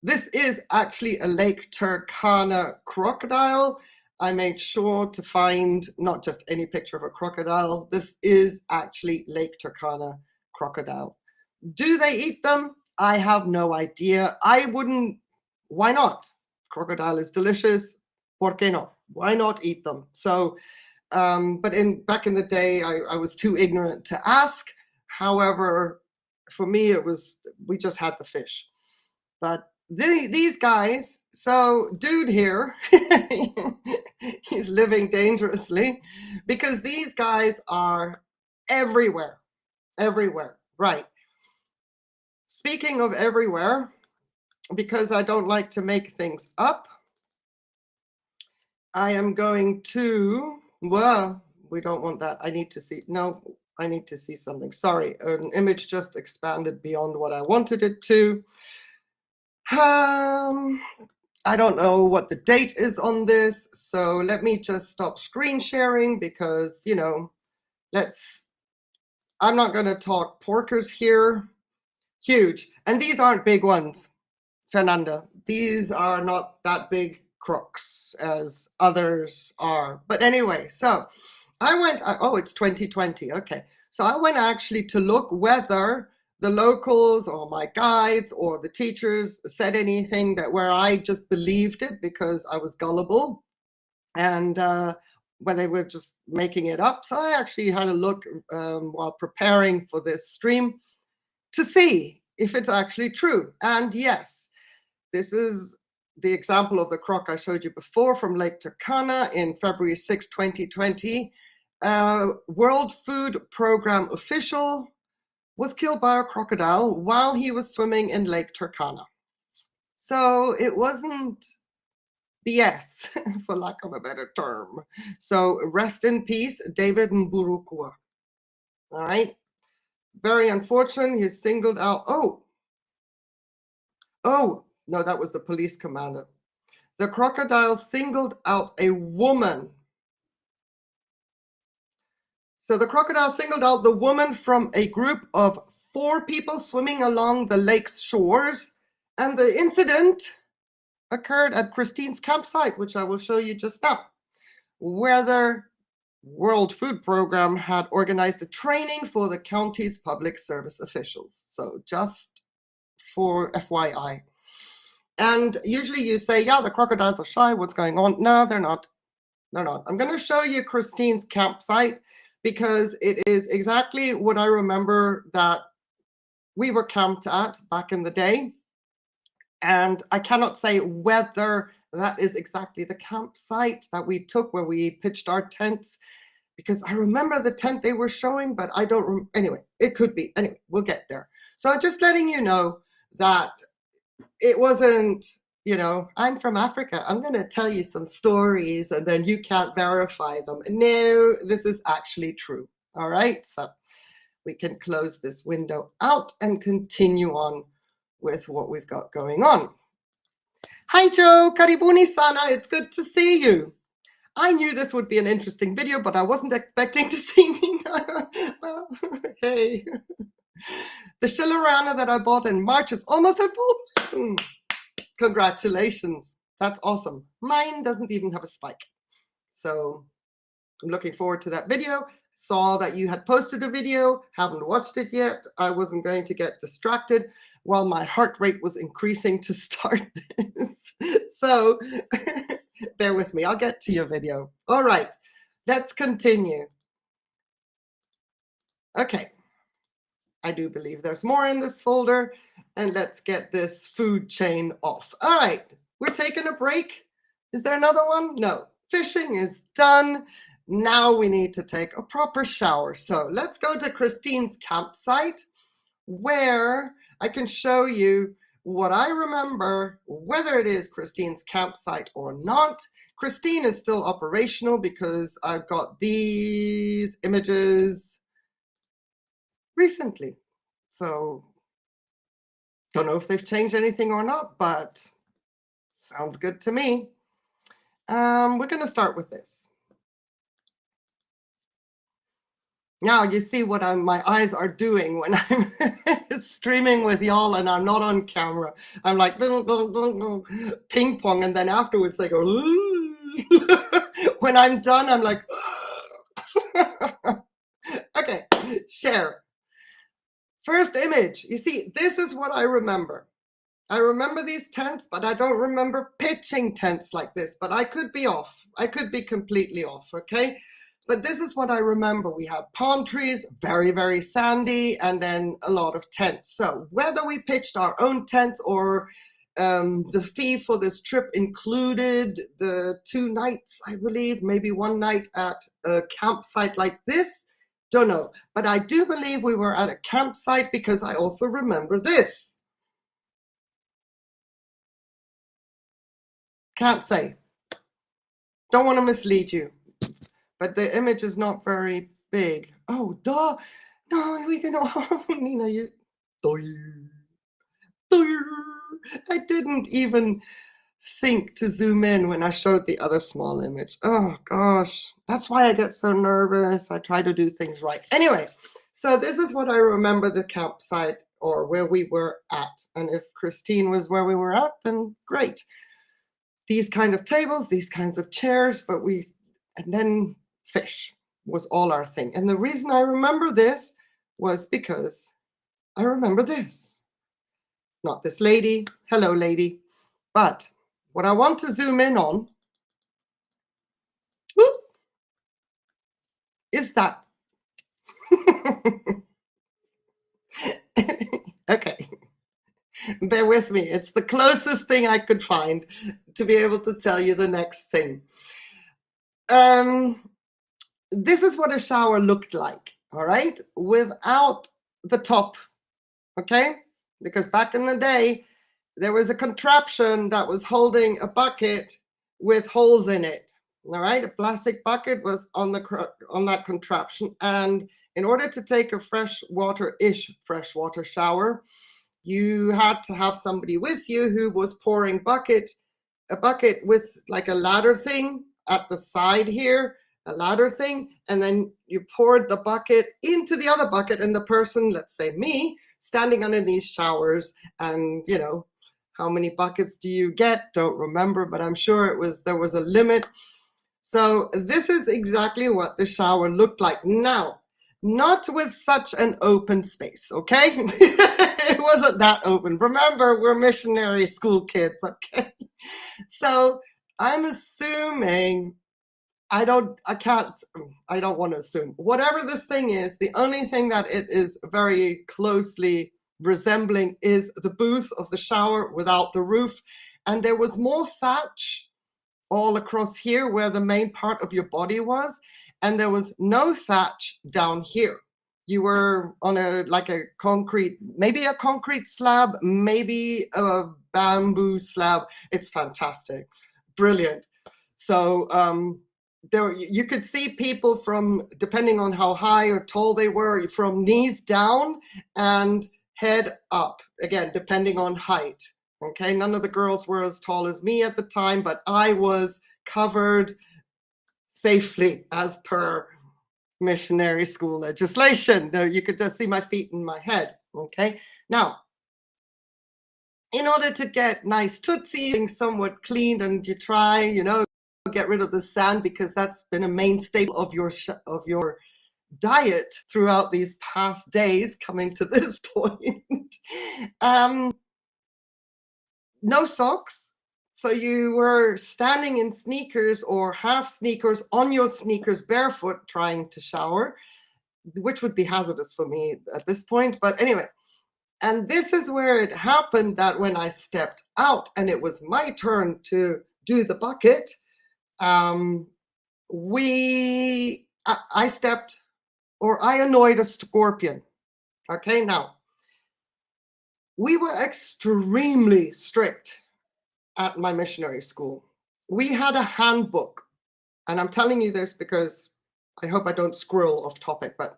this is actually a Lake Turkana crocodile. I made sure to find not just any picture of a crocodile. This is actually Lake Turkana crocodile. Do they eat them? I have no idea. I wouldn't. Why not? Crocodile is delicious. ¿Por qué no? Why not eat them? So, but back in the day, I was too ignorant to ask. However, for me, we just had the fish. But these guys, so dude here, he's living dangerously because these guys are everywhere, right? Speaking of everywhere, because I don't like to make things up, I am going to, well, we don't want that. I need to see something. Sorry, an image just expanded beyond what I wanted it to. I don't know what the date is on this, so let me just stop screen sharing because, I'm not going to talk porkers here. Huge. And these aren't big ones, Fernanda. These are not that big crocs as others are. But anyway, so it's 2020. Okay. So I went actually to look whether the locals or my guides or the teachers said anything where I just believed it because I was gullible and when they were just making it up. So I actually had a look while preparing for this stream to see if it's actually true. And yes, this is the example of the croc I showed you before from Lake Turkana in February 6, 2020. World Food Program official was killed by a crocodile while he was swimming in Lake Turkana. So it wasn't BS, for lack of a better term. So rest in peace, David Mburukwa. All right. Very unfortunate. He's singled out. Oh, no, that was the police commander. The crocodile singled out a woman. So the crocodile singled out the woman from a group of 4 people swimming along the lake's shores. And the incident occurred at Christine's campsite, which I will show you just now, where the World Food Program had organized a training for the county's public service officials. So just for FYI. And usually you say, yeah, the crocodiles are shy. What's going on? No, they're not. They're not. I'm going to show you Christine's campsite because it is exactly what I remember that we were camped at back in the day. And I cannot say whether that is exactly the campsite that we took where we pitched our tents, because I remember the tent they were showing, but I don't. Anyway, it could be. Anyway, we'll get there. So I'm just letting you know that it wasn't, you know, I'm from Africa, I'm going to tell you some stories and then you can't verify them. No, this is actually true. All right, so we can close this window out and continue on with what we've got going on. Hi Joe, karibuni sana, it's good to see you. I knew this would be an interesting video, but I wasn't expecting to see me. Well, hey. The Shilarana that I bought in March is almost at full. Congratulations. That's awesome. Mine doesn't even have a spike. So I'm looking forward to that video. Saw that you had posted a video, haven't watched it yet. I wasn't going to get distracted while my heart rate was increasing to start this. So bear with me, I'll get to your video. All right, let's continue. Okay, I do believe there's more in this folder, and let's get this food chain off. All right, we're taking a break. Is there another one? No, fishing is done. Now we need to take a proper shower. So let's go to Christine's campsite where I can show you what I remember, whether it is Christine's campsite or not. Christine is still operational because I've got these images recently. So don't know if they've changed anything or not, but sounds good to me. We're going to start with this. Now you see what my eyes are doing when I'm streaming with y'all and I'm not on camera. I'm like ping pong, and then afterwards they go. When I'm done, I'm like, okay, share. First image. You see, this is what I remember. I remember these tents, but I don't remember pitching tents like this, but I could be off. I could be completely off, okay? But this is what I remember. We have palm trees, very, very sandy, and then a lot of tents. So whether we pitched our own tents or the fee for this trip included the 2 nights, I believe, maybe 1 night at a campsite like this, don't know. But I do believe we were at a campsite because I also remember this. Can't say. Don't want to mislead you. But the image is not very big. Oh, duh. No, we can. Oh, Nina, you. I didn't even think to zoom in when I showed the other small image. Oh, gosh. That's why I get so nervous. I try to do things right. Anyway, so this is what I remember the campsite or where we were at. And if Christine was where we were at, then great. These kind of tables, these kinds of chairs, and then fish was all our thing. And the reason I remember this was because I remember this. Not this lady, hello lady, but what I want to zoom in on is that. Okay, bear with me. It's the closest thing I could find to be able to tell you the next thing. This is what a shower looked like, all right, without the top, okay? Because back in the day, there was a contraption that was holding a bucket with holes in it, all right? A plastic bucket was on that contraption, and in order to take a freshwater shower, you had to have somebody with you who was pouring a bucket with like a ladder thing at the side here, a ladder thing, and then you poured the bucket into the other bucket, and the person, let's say me, standing underneath showers, and you know, how many buckets do you get? Don't remember, but I'm sure there was a limit. So this is exactly what the shower looked like. Now, not with such an open space, okay? It wasn't that open. Remember, we're missionary school kids, okay? So I'm assuming, I don't want to assume. Whatever this thing is, the only thing that it is very closely resembling is the booth of the shower without the roof. And there was more thatch all across here where the main part of your body was, and there was no thatch down here. You were on like a concrete, maybe a concrete slab, maybe a bamboo slab. It's fantastic, brilliant. So there you could see people from, depending on how high or tall they were, from knees down and head up, again depending on height. Okay, none of the girls were as tall as me at the time, but I was covered safely as per missionary school legislation. Now you could just see my feet and my head. Okay, now in order to get nice tootsie somewhat cleaned, and you try, get rid of the sand, because that's been a main staple of your diet throughout these past days coming to this point. No socks. So you were standing in sneakers or half sneakers on your sneakers barefoot trying to shower, which would be hazardous for me at this point. But anyway, and this is where it happened, that when I stepped out and it was my turn to do the bucket, I annoyed a scorpion. Okay, now we were extremely strict at my missionary school. We had a handbook, and I'm telling you this because I hope I don't squirrel off topic, but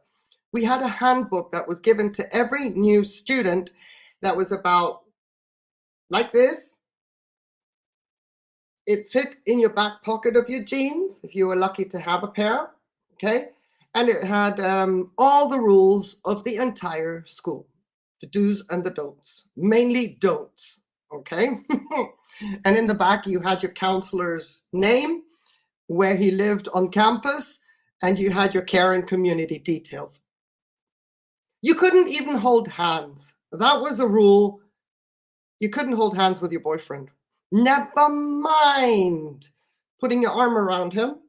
we had a handbook that was given to every new student that was about like this. It fit in your back pocket of your jeans if you were lucky to have a pair, okay? And it had all the rules of the entire school, the do's and the don'ts, mainly don'ts, okay? And in the back, you had your counselor's name, where he lived on campus, and you had your care and community details. You couldn't even hold hands. That was a rule. You couldn't hold hands with your boyfriend. Never mind putting your arm around him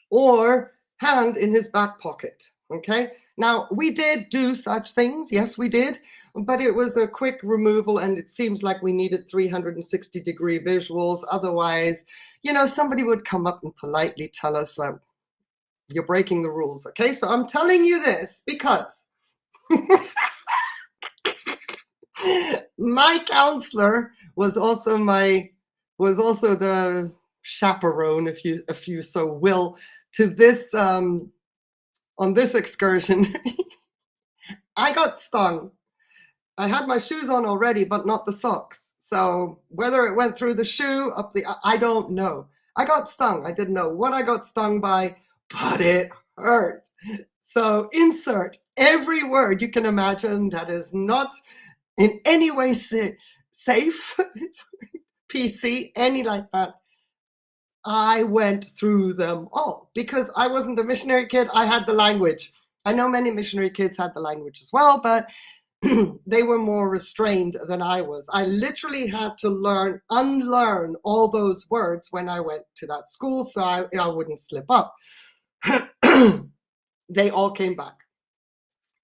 or hand in his back pocket. Okay. Now, we did do such things. Yes, we did. But it was a quick removal, and it seems like we needed 360-degree visuals. Otherwise, somebody would come up and politely tell us, you're breaking the rules. Okay. So I'm telling you this because my counselor was also the chaperone, if you so will, to this on this excursion. I got stung. I had my shoes on already, but not the socks. So whether it went through the shoe I don't know. I got stung. I didn't know what I got stung by, but it hurt. So insert every word you can imagine that is not in any way safe, PC, any like that. I went through them all because I wasn't a missionary kid. I had the language. I know many missionary kids had the language as well, but they were more restrained than I was. I literally had to unlearn all those words when I went to that school, so I wouldn't slip up. They all came back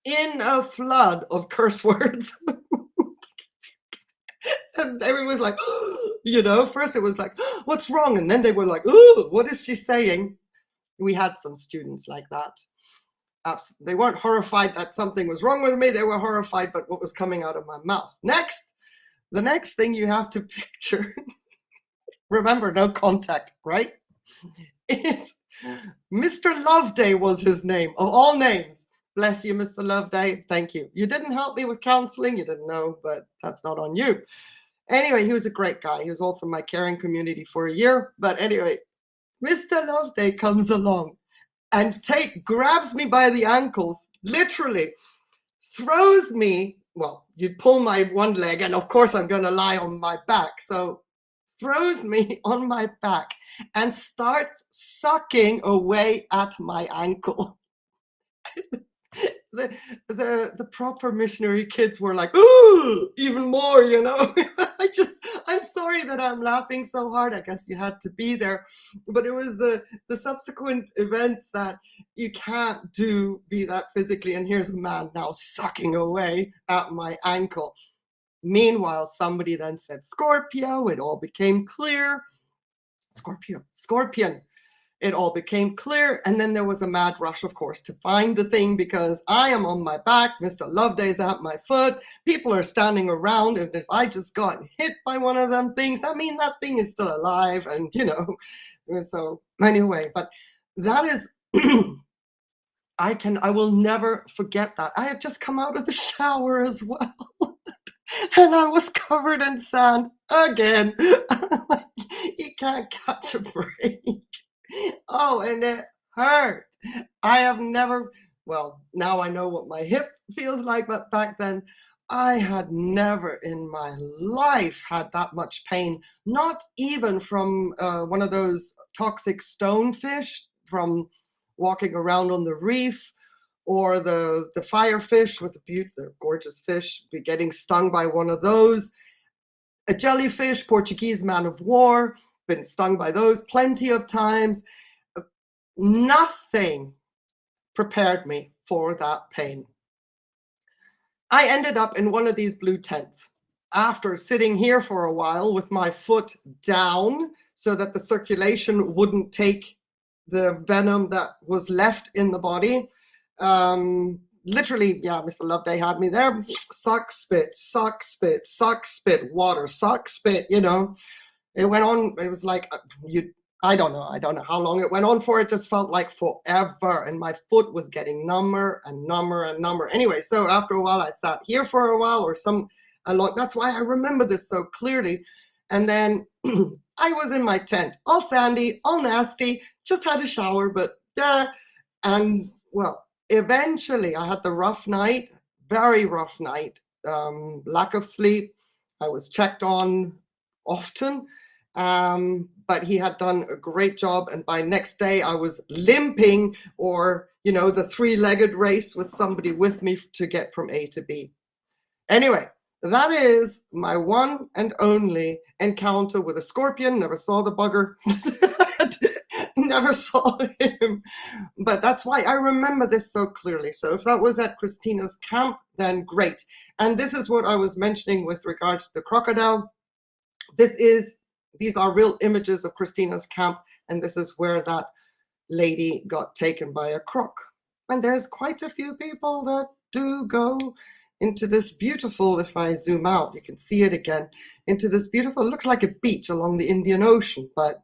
in a flood of curse words. And everyone was like, first it was like, what's wrong? And then they were like, ooh, what is she saying? We had some students like that. They weren't horrified that something was wrong with me. They were horrified by what was coming out of my mouth. The next thing you have to picture, remember, no contact, right? Is Mr. Loveday was his name, of all names. Bless you, Mr. Loveday. Thank you. You didn't help me with counseling. You didn't know, but that's not on you. Anyway, he was a great guy. He was also my caring community for a year. But anyway, Mr. Loveday comes along and grabs me by the ankle, literally throws me. Well, you pull my one leg, and of course I'm going to lie on my back. So throws me on my back and starts sucking away at my ankle. The proper missionary kids were like, ooh, even more, I'm sorry that I'm laughing so hard. I guess you had to be there. But it was the subsequent events that you can't be that physically. And here's a man now sucking away at my ankle. Meanwhile, somebody then said Scorpio. It all became clear. Scorpion. it all became clear. And then there was a mad rush, of course, to find the thing because I am on my back. Mr. Loveday's at my foot. People are standing around. And if I just got hit by one of them things, I mean, that thing is still alive. And, so anyway, but that is, I will never forget that. I had just come out of the shower as well. And I was covered in sand again. You can't catch a break. Oh, and it hurt. I have never, well, now I know what my hip feels like, but back then I had never in my life had that much pain, not even from one of those toxic stonefish from walking around on the reef, or the firefish with the gorgeous fish, be getting stung by one of those. A jellyfish, Portuguese man of war, been stung by those plenty of times. Nothing prepared me for that pain. I ended up in one of these blue tents after sitting here for a while with my foot down so that the circulation wouldn't take the venom that was left in the body. Literally, yeah, Mr. Loveday had me there. Suck, spit, suck, spit, suck, spit, water, suck, spit, It went on, it was like, I don't know how long it went on for. It just felt like forever. And my foot was getting number and number and number. Anyway, so after a while, I sat here for a while that's why I remember this so clearly. And then I was in my tent, all sandy, all nasty, just had a shower, but and well, eventually I had the rough night, very rough night, lack of sleep. I was checked on often, but he had done a great job. And by next day I was limping, or, the three-legged race with somebody with me to get from A to B. Anyway, that is my one and only encounter with a scorpion. Never saw the bugger. Never saw him. But that's why I remember this so clearly. So if that was at Christina's camp, then great. And this is what I was mentioning with regards to the crocodile. These are real images of Christina's camp, and this is where that lady got taken by a croc. And there's quite a few people that do go into this beautiful, if I zoom out, you can see it again, into this beautiful, looks like a beach along the Indian Ocean, but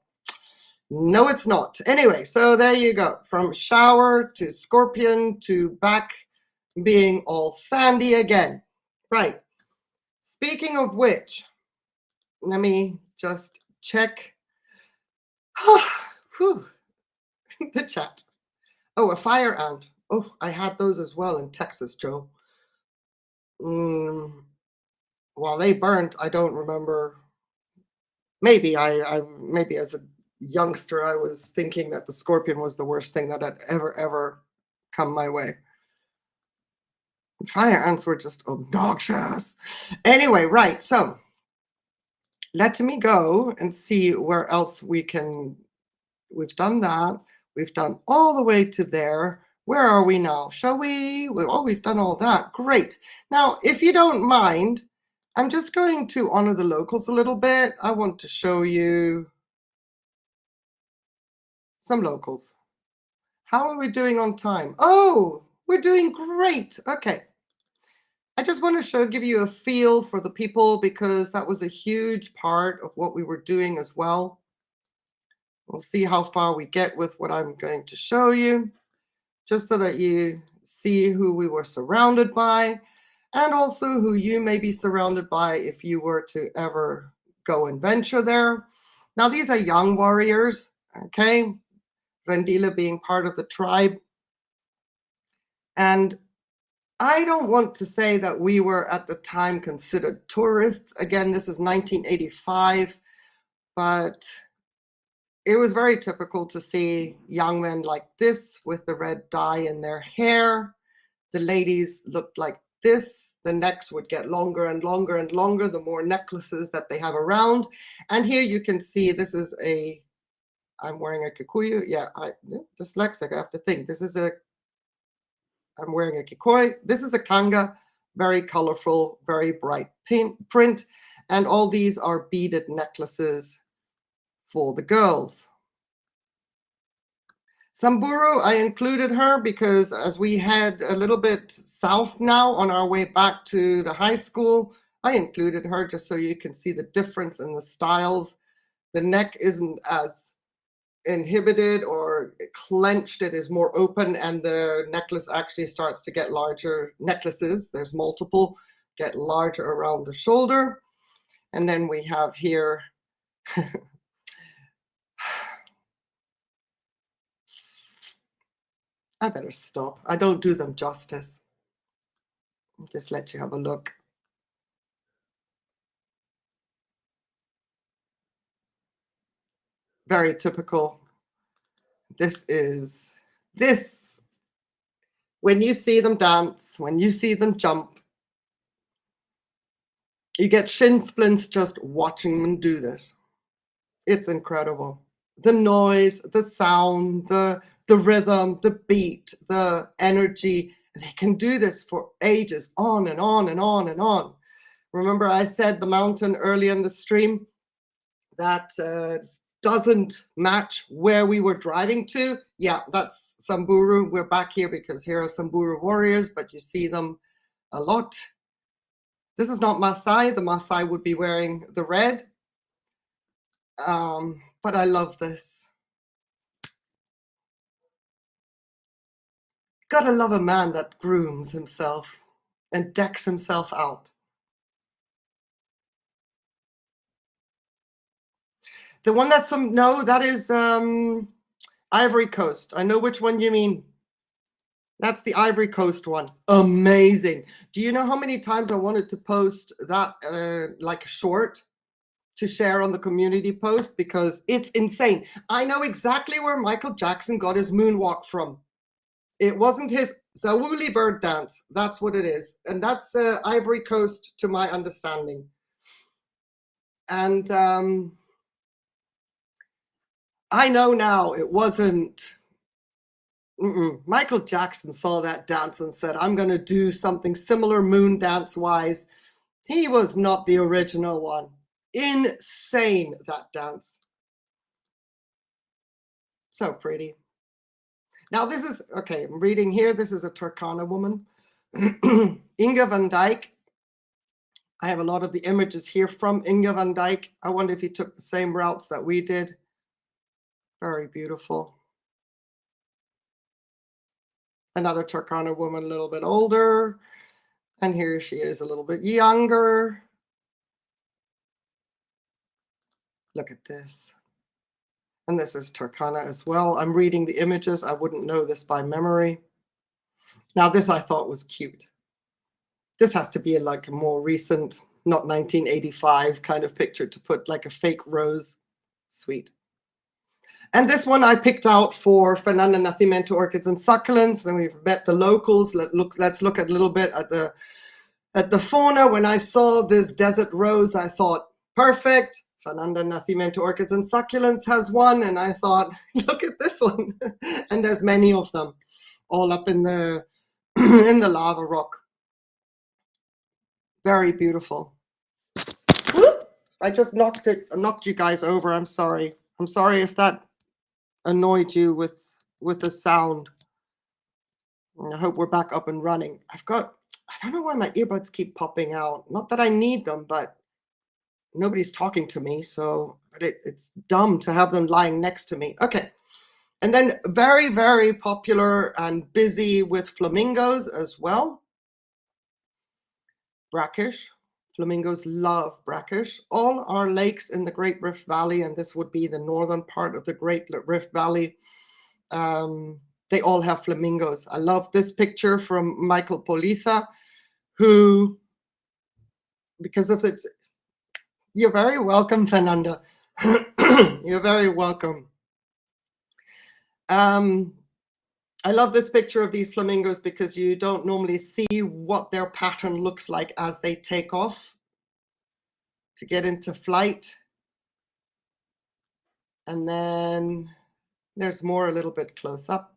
no, it's not. Anyway, so there you go. From shower to scorpion to back being all sandy again. Right. Speaking of which, let me just check the chat. Oh, a fire ant. Oh, I had those as well in Texas, Joe. Well, they burnt. I don't remember. Maybe maybe as a youngster, I was thinking that the scorpion was the worst thing that had ever come my way. Fire ants were just obnoxious. Anyway, right. So let me go and see where else we've done that. We've done all the way to there. Where are we now? Shall we? Oh, we've done all that. Great. Now, if you don't mind, I'm just going to honor the locals a little bit. I want to show you some locals. How are we doing on time? Oh, we're doing great. Okay. I just want to give you a feel for the people, because that was a huge part of what we were doing as well. We'll see how far we get with what I'm going to show you, just so that you see who we were surrounded by, and also who you may be surrounded by if you were to ever go and venture there. Now, these are young warriors, okay? Rendila being part of the tribe. And I don't want to say that we were at the time considered tourists. Again, this is 1985, but it was very typical to see young men like this with the red dye in their hair. The ladies looked like this. The necks would get longer and longer and longer, the more necklaces that they have around. And here you can see, this is I'm wearing a kikuyu. Yeah, dyslexic, I have to think. I'm wearing a kikoi. This is a kanga, very colorful, very bright print. And all these are beaded necklaces for the girls. Samburu, I included her because as we head a little bit south now on our way back to the high school, I included her just so you can see the difference in the styles. The neck isn't as inhibited or clenched, it is more open, and the necklace actually starts to get larger. Necklaces, there's multiple, get larger around the shoulder. And then we have here I better stop. I don't do them justice. I'll just let you have a look. Very typical. This, when you see them dance, when you see them jump, you get shin splints just watching them do this. It's incredible. The noise, the sound, the rhythm, the beat, the energy. They can do this for ages, on and on and on and on. Remember I said the mountain early in the stream that doesn't match where we were driving to? Yeah, that's Samburu. We're back here because here are Samburu warriors, but you see them a lot. This is not Maasai. The Maasai would be wearing the red. But I love this. Gotta love a man that grooms himself and decks himself out. The one that's no, that is Ivory Coast. I know which one you mean. That's the Ivory Coast one. Amazing. Do you know how many times I wanted to post that like a short to share on the community post? Because it's insane. I know exactly where Michael Jackson got his moonwalk from. It wasn't his Zawuli bird dance. That's what it is. And that's Ivory Coast to my understanding. And I know now it wasn't Michael Jackson saw that dance and said, I'm going to do something similar moon dance wise. He was not the original one. Insane, that dance. So pretty. Now this is, okay, I'm reading here. This is a Turkana woman. Inge van Dyke. I have a lot of the images here from Inge van Dyke. I wonder if he took the same routes that we did. Very beautiful. Another Turkana woman, a little bit older. And here she is a little bit younger. Look at this. And this is Turkana as well. I'm reading the images. I wouldn't know this by memory. Now this I thought was cute. This has to be like a more recent, not 1985 kind of picture to put like a fake rose. Sweet. And this one I picked out for Fernanda Nacimiento Orchids and Succulents, and we've met the locals. Let's look at a little bit at the fauna. When I saw this desert rose, I thought, perfect. Fernanda Nacimiento Orchids and Succulents has one, and I thought, look at this one. And there's many of them, all up in the in the lava rock. Very beautiful. Whoop! I just knocked you guys over. I'm sorry. I'm sorry if that annoyed you with the sound. I hope we're back up and running. I don't know why my earbuds keep popping out. Not that I need them, but nobody's talking to me, so it's dumb to have them lying next to me. Okay. And then very, very popular and busy with flamingos as well. Brackish. Flamingos love brackish. All our lakes in the Great Rift Valley, and this would be the northern part of the Great Rift Valley, they all have flamingos. I love this picture from Michael Politha, who, because of its, you're very welcome, Fernanda. You're very welcome. I love this picture of these flamingos because you don't normally see what their pattern looks like as they take off to get into flight. And then there's more a little bit close up.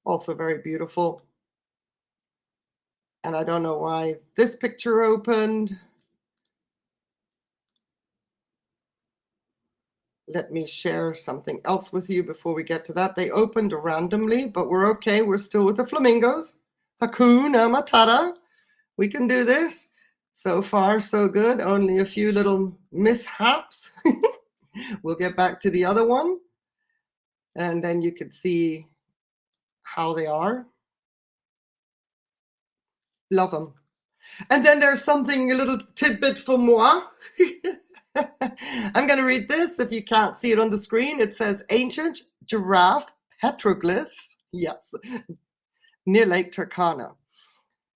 Also very beautiful. And I don't know why this picture opened. let me share something else with you before we get to that. They opened randomly, but we're okay. We're still with the flamingos. Hakuna Matata. We can do this. So far, so good. Only a few little mishaps. We'll get back to the other one. And then you can see how they are. Love them. And then there's something, a little tidbit for moi. I'm going to read this. If you can't see it on the screen, it says ancient giraffe petroglyphs. Yes, near Lake Turkana.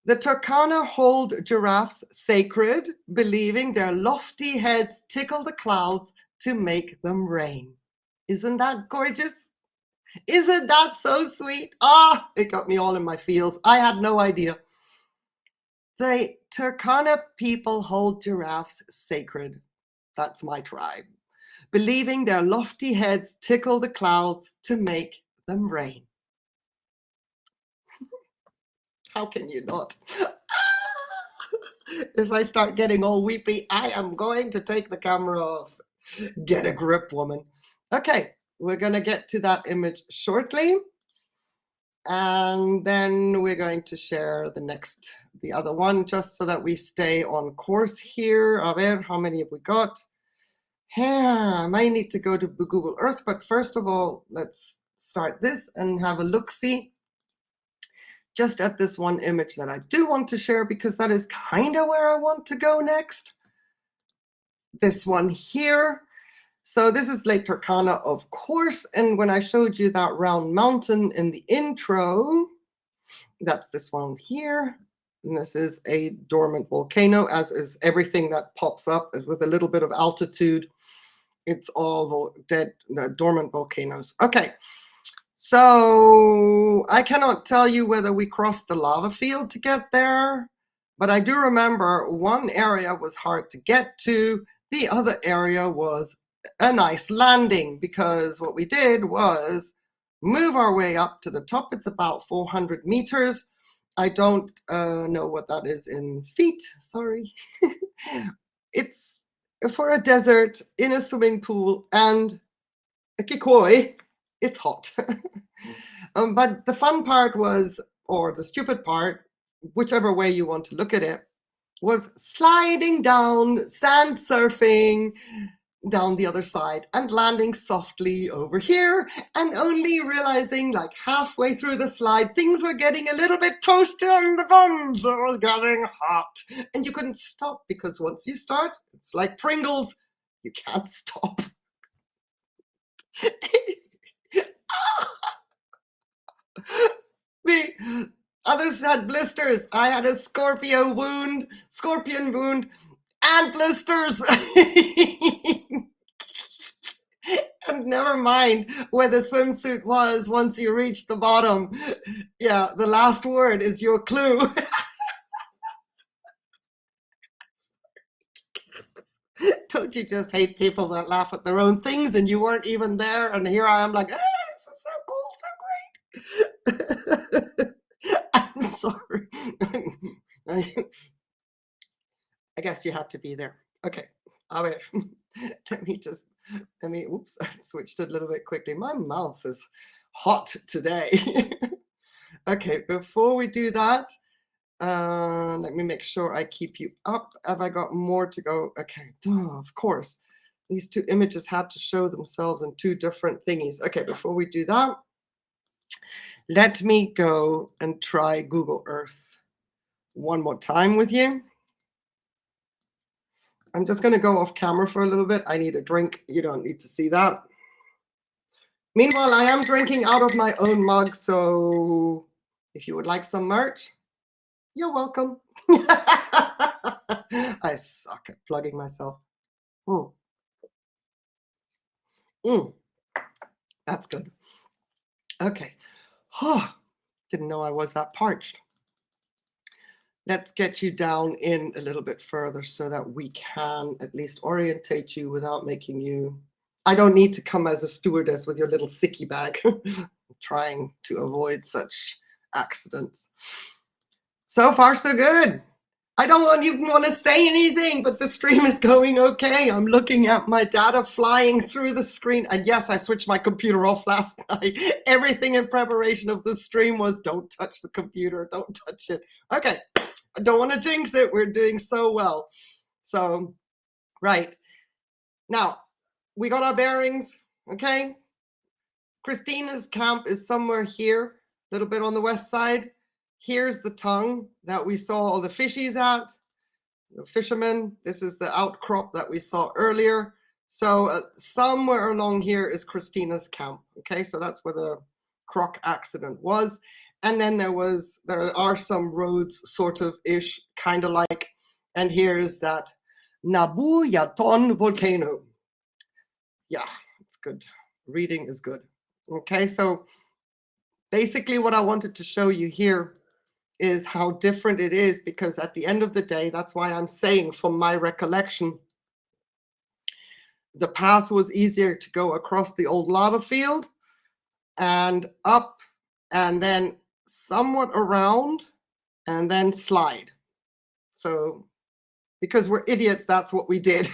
The Turkana hold giraffes sacred, believing their lofty heads tickle the clouds to make them rain. Isn't that gorgeous? Isn't that so sweet? Ah, it got me all in my feels. I had no idea. The Turkana people hold giraffes sacred. That's my tribe. Believing their lofty heads tickle the clouds to make them rain. How can you not? If I start getting all weepy, I am going to take the camera off. Get a grip, woman. Okay, we're going to get to that image shortly. And then we're going to share the other one, just so that we stay on course here. A ver, how many have we got? Yeah, I might need to go to Google Earth, but first of all, let's start this and have a look-see just at this one image that I do want to share, because that is kind of where I want to go next. This one here. So this is Lake Turkana, of course, and when I showed you that round mountain in the intro, that's this one here. And this is a dormant volcano, as is everything that pops up with a little bit of altitude. It's all dormant volcanoes. Okay, so I cannot tell you whether we crossed the lava field to get there, but I do remember one area was hard to get to. The other area was a nice landing, because what we did was move our way up to the top. It's about 400 meters. I don't know what that is in feet, sorry. It's for a desert in a swimming pool and a kikoi. It's hot. But the fun part was, or the stupid part, whichever way you want to look at it, was sliding down, sand surfing down the other side and landing softly over here, and only realizing like halfway through the slide things were getting a little bit toasty on the buns. It was getting hot, and you couldn't stop, because once you start, it's like Pringles, you can't stop. The others had blisters. I had a scorpion wound, and blisters. And never mind where the swimsuit was once you reached the bottom. Yeah, the last word is your clue. Don't you just hate people that laugh at their own things, and you weren't even there, and here I am like, this is so cool, so great. I'm sorry. I guess you had to be there. Okay, a ver. Oops, I switched it a little bit quickly. My mouse is hot today. Okay, before we do that, let me make sure I keep you up. Have I got more to go? Okay, of course. These two images had to show themselves in two different thingies. Okay, before we do that, let me go and try Google Earth one more time with you. I'm just going to go off camera for a little bit. I need a drink. You don't need to see that. Meanwhile, I am drinking out of my own mug, so if you would like some merch, you're welcome. I suck at plugging myself. That's good. Okay. Didn't know I was that parched. Let's get you down in a little bit further so that we can at least orientate you without making you... I don't need to come as a stewardess with your little sicky bag. Trying to avoid such accidents. So far, so good. I don't even want to say anything, but the stream is going okay. I'm looking at my data flying through the screen. And yes, I switched my computer off last night. Everything in preparation of the stream was don't touch the computer, don't touch it. Okay, I don't want to jinx it. We're doing so well. So, right. Now, we got our bearings, okay? Christina's camp is somewhere here, a little bit on the west side. Here's the tongue that we saw all the fishies at. The fishermen. This is the outcrop that we saw earlier. So somewhere along here is Christina's camp. Okay, so that's where the croc accident was. And then there are some roads sort of ish, kind of like, and here's that Nabu Yaton volcano. Yeah, it's good. Reading is good. Okay, so basically what I wanted to show you here is how different it is, because at the end of the day, that's why I'm saying from my recollection, the path was easier to go across the old lava field and up and then somewhat around and then slide. So because we're idiots, that's what we did.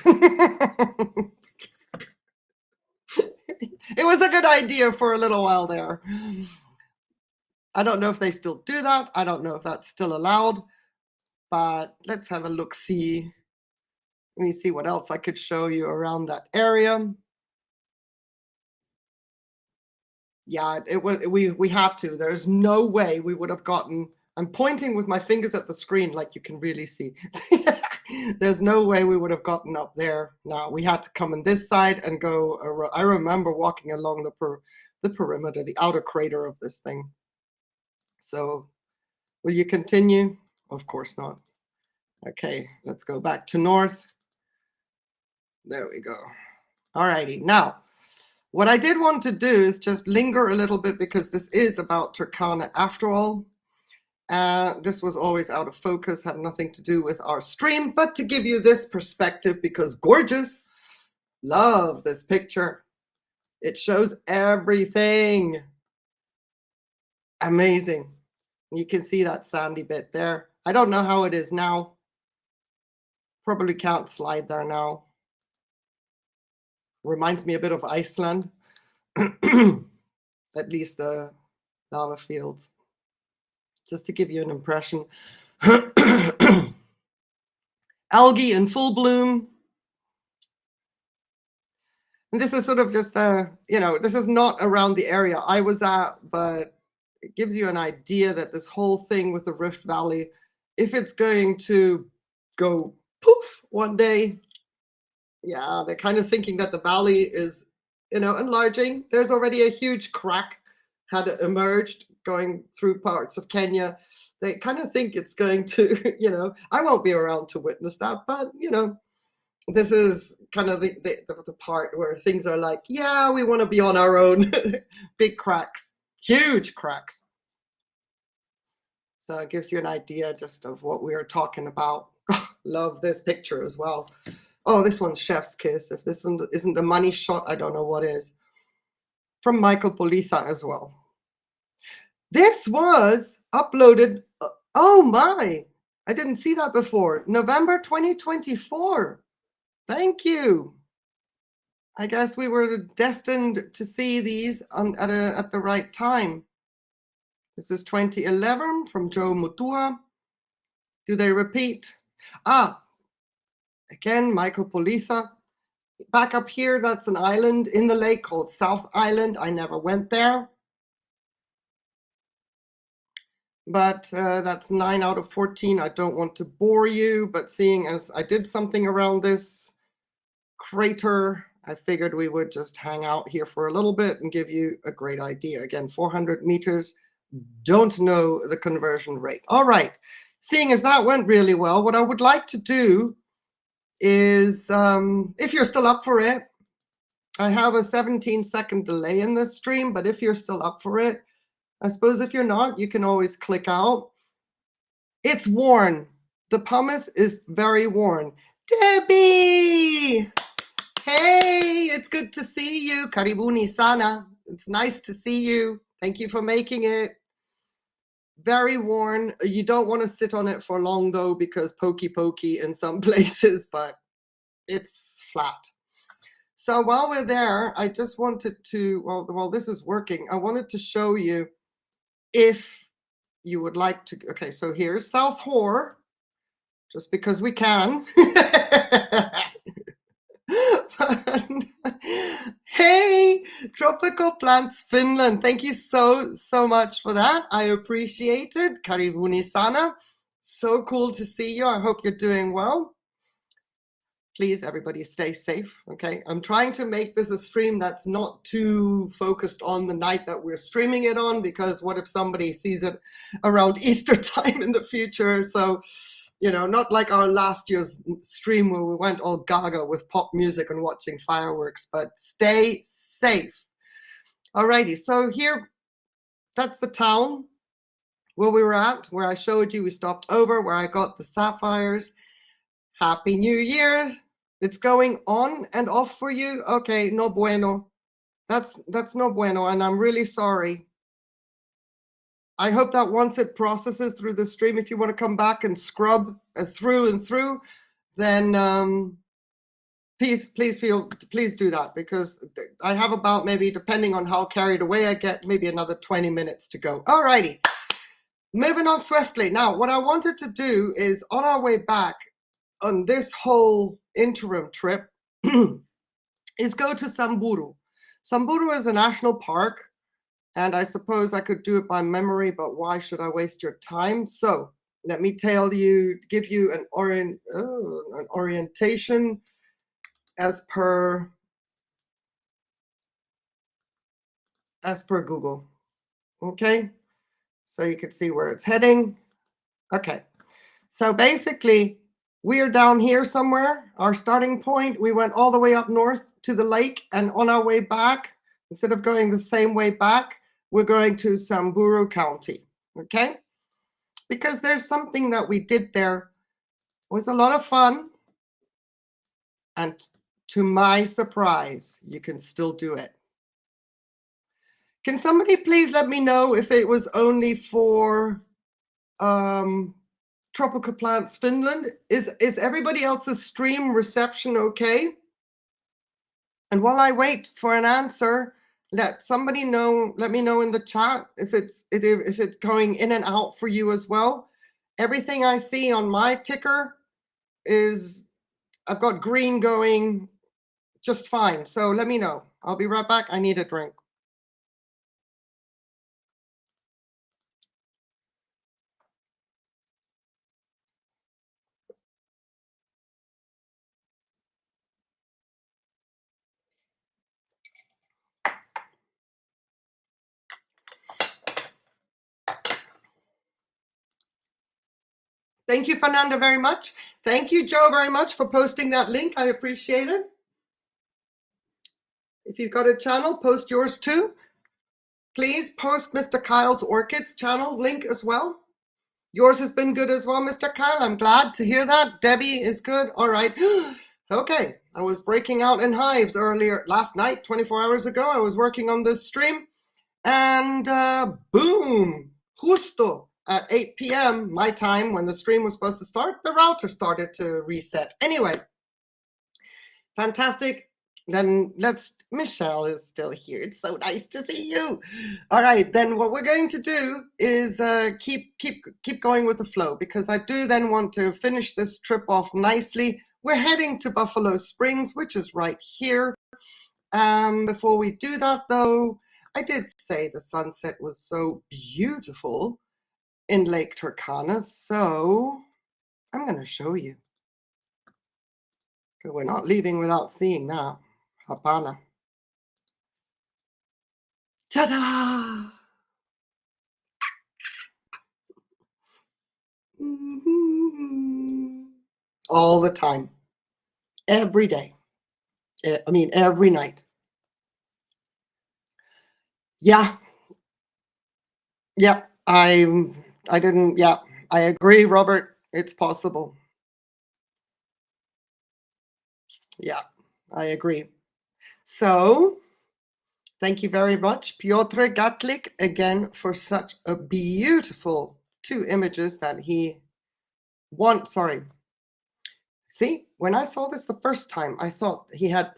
It was a good idea for a little while there. I don't know if they still do that. I don't know if that's still allowed, but let's have a look-see. Let me see what else I could show you around that area. Yeah, we had to. There's no way we would have gotten. I'm pointing with my fingers at the screen like you can really see. There's no way we would have gotten up there. No, we had to come on this side and go around. I remember walking along the perimeter, the outer crater of this thing. So, will you continue? Of course not. Okay, let's go back to north. There we go. All righty. Now, what I did want to do is just linger a little bit, because this is about Turkana after all. This was always out of focus, had nothing to do with our stream, but to give you this perspective, because gorgeous. Love this picture. It shows everything. Amazing. You can see that sandy bit there. I don't know how it is now. Probably can't slide there now. Reminds me a bit of Iceland. At least the lava fields. Just to give you an impression. Algae in full bloom. And this is sort of just this is not around the area I was at, but it gives you an idea that this whole thing with the Rift Valley, if it's going to go poof one day, yeah, they're kind of thinking that the valley is, enlarging. There's already a huge crack had emerged going through parts of Kenya. They kind of think it's going to, I won't be around to witness that, but, this is kind of the part where things are like, yeah, we want to be on our own. Big cracks, huge cracks. So it gives you an idea just of what we are talking about. Love this picture as well. Oh, this one's chef's kiss. If this isn't a money shot, I don't know what is. From Michael Politha as well. This was uploaded. Oh my, I didn't see that before. November 2024. Thank you. I guess we were destined to see these at the right time. This is 2011 from Joe Mutua. Do they repeat? Again, Michael Politha. Back up here, that's an island in the lake called South Island. I never went there. But that's 9 out of 14. I don't want to bore you, but seeing as I did something around this crater, I figured we would just hang out here for a little bit and give you a great idea. Again, 400 meters, don't know the conversion rate. All right, seeing as that went really well, what I would like to do is, if you're still up for it, I have a 17-second delay in this stream, but if you're still up for it, I suppose if you're not, you can always click out. It's worn. The pumice is very worn. Debbie! Hey, it's good to see you. Karibuni sana. It's nice to see you. Thank you for making it. very worn. You don't want to sit on it for long though, because pokey in some places, but it's flat. So while we're there, I just wanted to, while this is working, I wanted to show you if you would like to. Okay, so here's South Hore, just because we can. Hey, Tropical Plants Finland. Thank you so much for that. I appreciate it. Karibuni sana. So cool to see you. I hope you're doing well. Please, everybody, stay safe. Okay. I'm trying to make this a stream that's not too focused on the night that we're streaming it on, because what if somebody sees it around Easter time in the future? So, not like our last year's stream where we went all gaga with pop music and watching fireworks, but stay safe. Alrighty, so here, that's the town where we were at, where I showed you we stopped over, where I got the sapphires. Happy New Year. It's going on and off for you. Okay, no bueno. That's no bueno, and I'm really sorry. I hope that once it processes through the stream, if you want to come back and scrub through and through, then please do that, because I have about, maybe depending on how carried away I get, maybe another 20 minutes to go. Alrighty, moving on swiftly. Now, what I wanted to do is, on our way back on this whole interim trip, is go to Samburu. Samburu is a national park. And I suppose I could do it by memory, but why should I waste your time? So let me give you an orientation as per Google. Okay, so you can see where it's heading. Okay, so basically we are down here somewhere. Our starting point, we went all the way up north to the lake, and on our way back, instead of going the same way back, we're going to Samburu County, okay? Because there's something that we did there. It was a lot of fun. And to my surprise, you can still do it. Can somebody please let me know if it was only for Tropical Plants Finland? Is everybody else's stream reception okay? And while I wait for an answer, let me know in the chat if it's going in and out for you as well. Everything I see on my ticker is, I've got green going just fine. So let me know. I'll be right back. I need a drink. Thank you, Fernanda, very much. Thank you, Joe, very much for posting that link. I appreciate it. If you've got a channel, post yours too. Please post Mr. Kyle's Orchids channel link as well. Yours has been good as well, Mr. Kyle. I'm glad to hear that. Debbie is good. All right. Okay. I was breaking out in hives earlier last night, 24 hours ago. I was working on this stream, and boom, justo at 8 p.m. my time, when the stream was supposed to start, the router started to reset. Anyway, fantastic. Then Michelle is still here. It's so nice to see you. All right, then what we're going to do is keep going with the flow, because I do then want to finish this trip off nicely. We're heading to Buffalo Springs, which is right here. Before we do that though, I did say the sunset was so beautiful in Lake Turkana, so I'm going to show you. We're not leaving without seeing that. Hapana. Ta-da! All the time. Every day. I mean, every night. Yeah. Yeah. I didn't. Yeah. I agree, Robert. It's possible. Yeah. I agree. So Thank you very much, Piotr Gatlik, again for such a beautiful 2 images that he sorry. See, when I saw this the first time, I thought he had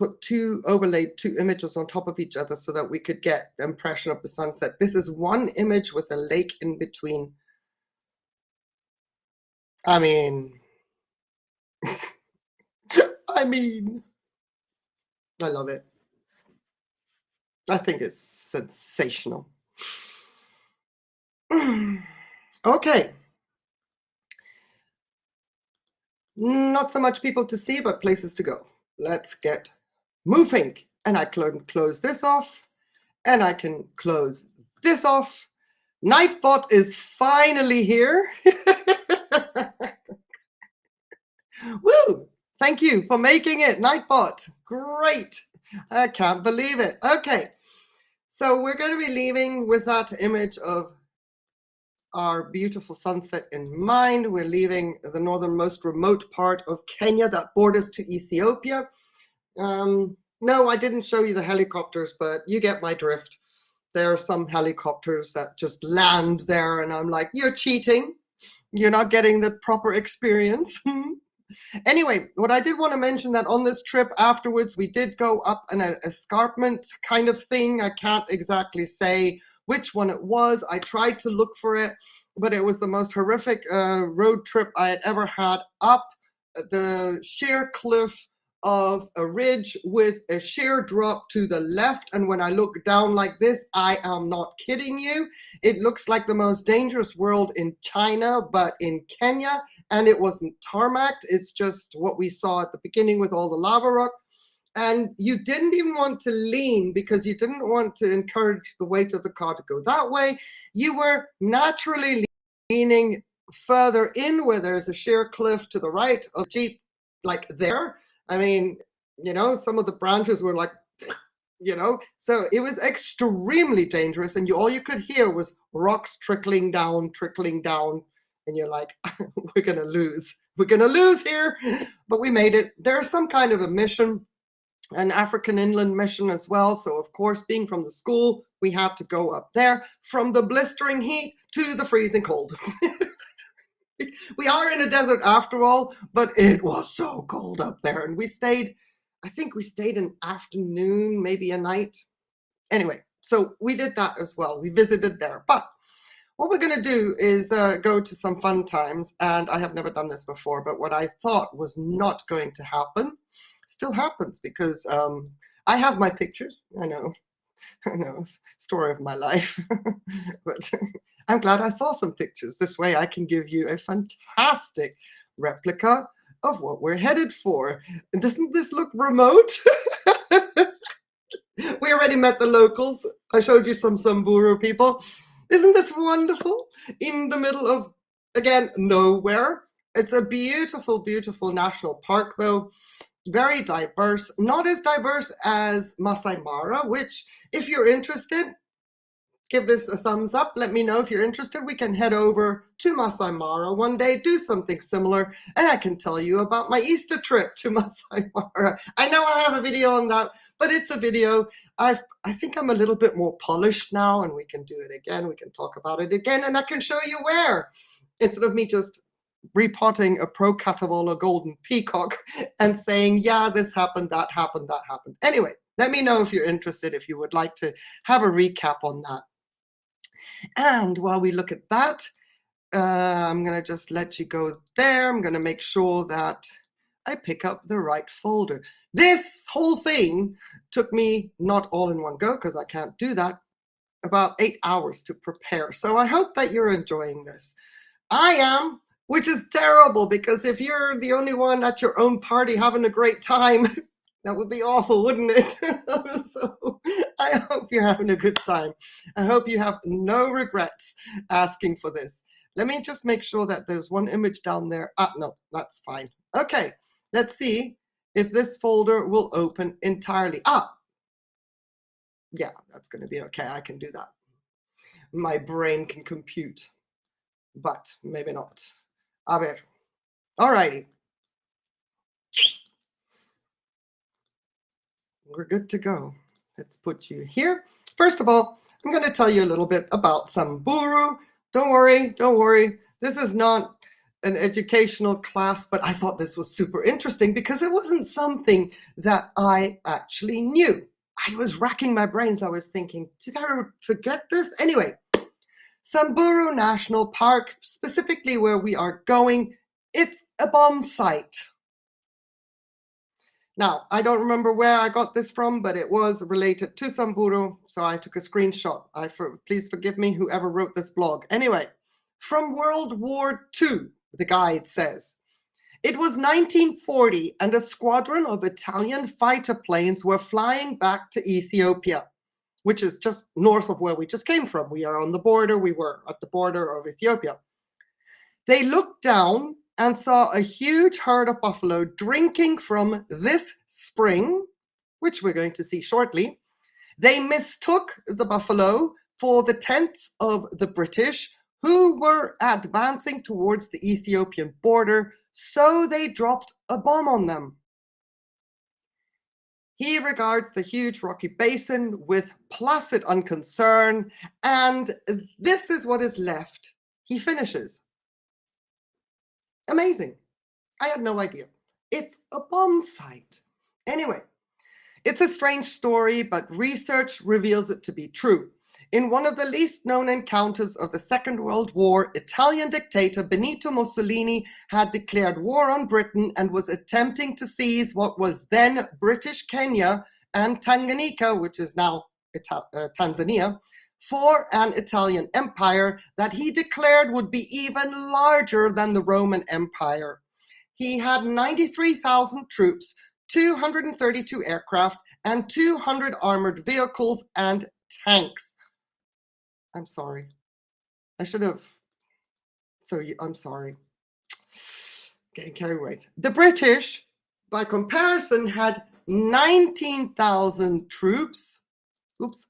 overlaid 2 images on top of each other so that we could get the impression of the sunset. This is 1 image with a lake in between. I mean, I mean, I love it. I think it's sensational. Okay. Not so much people to see, but places to go. Let's get moving. And I can close this off, and I can close this off. Nightbot is finally here. Woo! Thank you for making it, Nightbot. Great. I can't believe it. Okay. So we're going to be leaving with that image of our beautiful sunset in mind. We're leaving the northernmost remote part of Kenya that borders to Ethiopia. No, I didn't show you the helicopters, but you get my drift. There are some helicopters that just land there, and I'm like, you're cheating. You're not getting the proper experience. Anyway, what I did want to mention that on this trip afterwards, we did go up an escarpment kind of thing. I can't exactly say which one it was. I tried to look for it, but it was the most horrific road trip I had ever had, up the sheer cliff of a ridge with a sheer drop to the left. And when I look down like this, I am not kidding you. It looks like the most dangerous world in China, but in Kenya. And it wasn't tarmacked. It's just what we saw at the beginning with all the lava rock. And you didn't even want to lean because you didn't want to encourage the weight of the car to go that way. You were naturally leaning further in where there's a sheer cliff to the right of Jeep, like there. I mean, some of the branches were like, so it was extremely dangerous. And all you could hear was rocks trickling down. And you're like, we're going to lose. We're going to lose here. But we made it. There's some kind of a mission, an African inland mission as well. So, of course, being from the school, we had to go up there from the blistering heat to the freezing cold. We are in a desert after all, but it was so cold up there. And I think we stayed an afternoon, maybe a night. Anyway, so we did that as well. We visited there. But what we're going to do is go to some fun times. And I have never done this before, but what I thought was not going to happen still happens because I have my pictures. I know, story of my life. But I'm glad I saw some pictures. This way I can give you a fantastic replica of what we're headed for. Doesn't this look remote? We already met the locals. I showed you some Samburu people. Isn't this wonderful? In the middle of, again, nowhere. It's a beautiful, beautiful national park, though. Very diverse. Not as diverse as Masai Mara, which, if you're interested, give this a thumbs up. Let me know if you're interested. We can head over to Masai Mara one day, do something similar, and I can tell you about my Easter trip to Masai Mara. I know I have a video on that, but it's a video. I think I'm a little bit more polished now, and we can do it again. We can talk about it again, and I can show you where, instead of me just repotting a Procatavola golden peacock and saying, yeah, this happened, that happened, that happened. Anyway, let me know if you're interested, if you would like to have a recap on that. And while we look at that, I'm going to just let you go there. I'm going to make sure that I pick up the right folder. This whole thing took me, not all in one go, because I can't do that, about 8 hours to prepare. So I hope that you're enjoying this. I am, which is terrible, because if you're the only one at your own party having a great time, that would be awful, wouldn't it? So I hope you're having a good time. I hope you have no regrets asking for this. Let me just make sure that there's one image down there. No, that's fine. Okay, let's see if this folder will open entirely. Yeah, that's going to be okay. I can do that. My brain can compute, but maybe not. A ver. All righty. We're good to go. Let's put you here. First of all, I'm going to tell you a little bit about Samburu. Don't worry, don't worry. This is not an educational class, but I thought this was super interesting because it wasn't something that I actually knew. I was racking my brains. I was thinking, did I forget this? Anyway, Samburu National Park, specifically where we are going, it's a bomb site. Now, I don't remember where I got this from, but it was related to Samburu, so I took a screenshot. Please forgive me, whoever wrote this blog. Anyway, from World War II, the guide says, it was 1940 and a squadron of Italian fighter planes were flying back to Ethiopia, which is just north of where we just came from. We are on the border. We were at the border of Ethiopia. They looked down and saw a huge herd of buffalo drinking from this spring, which we're going to see shortly. They mistook the buffalo for the tents of the British, who were advancing towards the Ethiopian border, so they dropped a bomb on them. He regards the huge rocky basin with placid unconcern, and this is what is left. He finishes. Amazing. I had no idea. It's a bomb site. Anyway, it's a strange story, but research reveals it to be true. In one of the least known encounters of the Second World War, Italian dictator Benito Mussolini had declared war on Britain and was attempting to seize what was then British Kenya and Tanganyika, which is now Tanzania, for an Italian empire that he declared would be even larger than the Roman Empire. He had 93,000 troops, 232 aircraft, and 200 armored vehicles and tanks. I'm sorry. I should have. I'm sorry. Getting carried away. The British, by comparison, had 19,000 troops. Oops.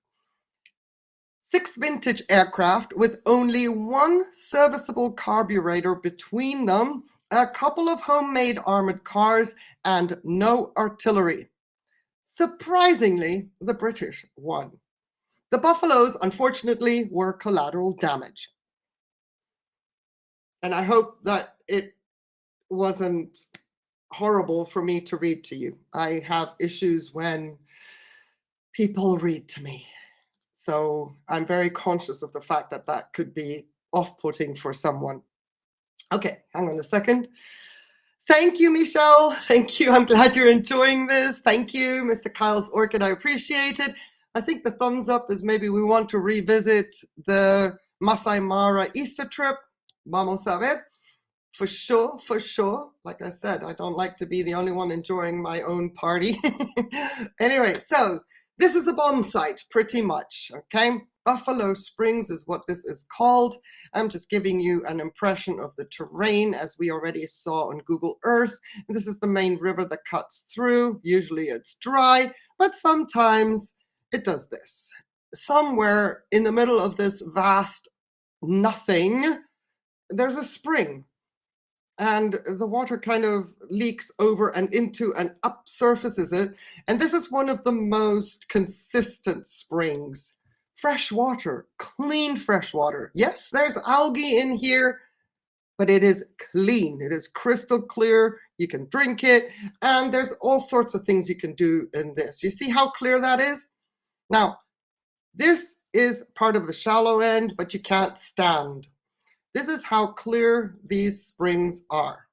6 vintage aircraft with only one serviceable carburetor between them, a couple of homemade armored cars, and no artillery. Surprisingly, the British won. The buffaloes, unfortunately, were collateral damage. And I hope that it wasn't horrible for me to read to you. I have issues when people read to me. So I'm very conscious of the fact that that could be off-putting for someone. Okay, hang on a second. Thank you, Michelle. Thank you. I'm glad you're enjoying this. Thank you, Mr. Kyle's Orchid. I appreciate it. I think the thumbs up is maybe we want to revisit the Masai Mara Easter trip. Vamos a ver. For sure, for sure. Like I said, I don't like to be the only one enjoying my own party. Anyway, so this is a bomb site, pretty much, okay? Buffalo Springs is what this is called. I'm just giving you an impression of the terrain as we already saw on Google Earth. This is the main river that cuts through. Usually it's dry, but sometimes it does this. Somewhere in the middle of this vast nothing, there's a spring. And the water kind of leaks over and into and up surfaces it. And this is one of the most consistent springs. Fresh water, clean fresh water. Yes, there's algae in here, but it is clean. It is crystal clear. You can drink it. And there's all sorts of things you can do in this. You see how clear that is? Now, this is part of the shallow end, but you can't stand. This is how clear these springs are.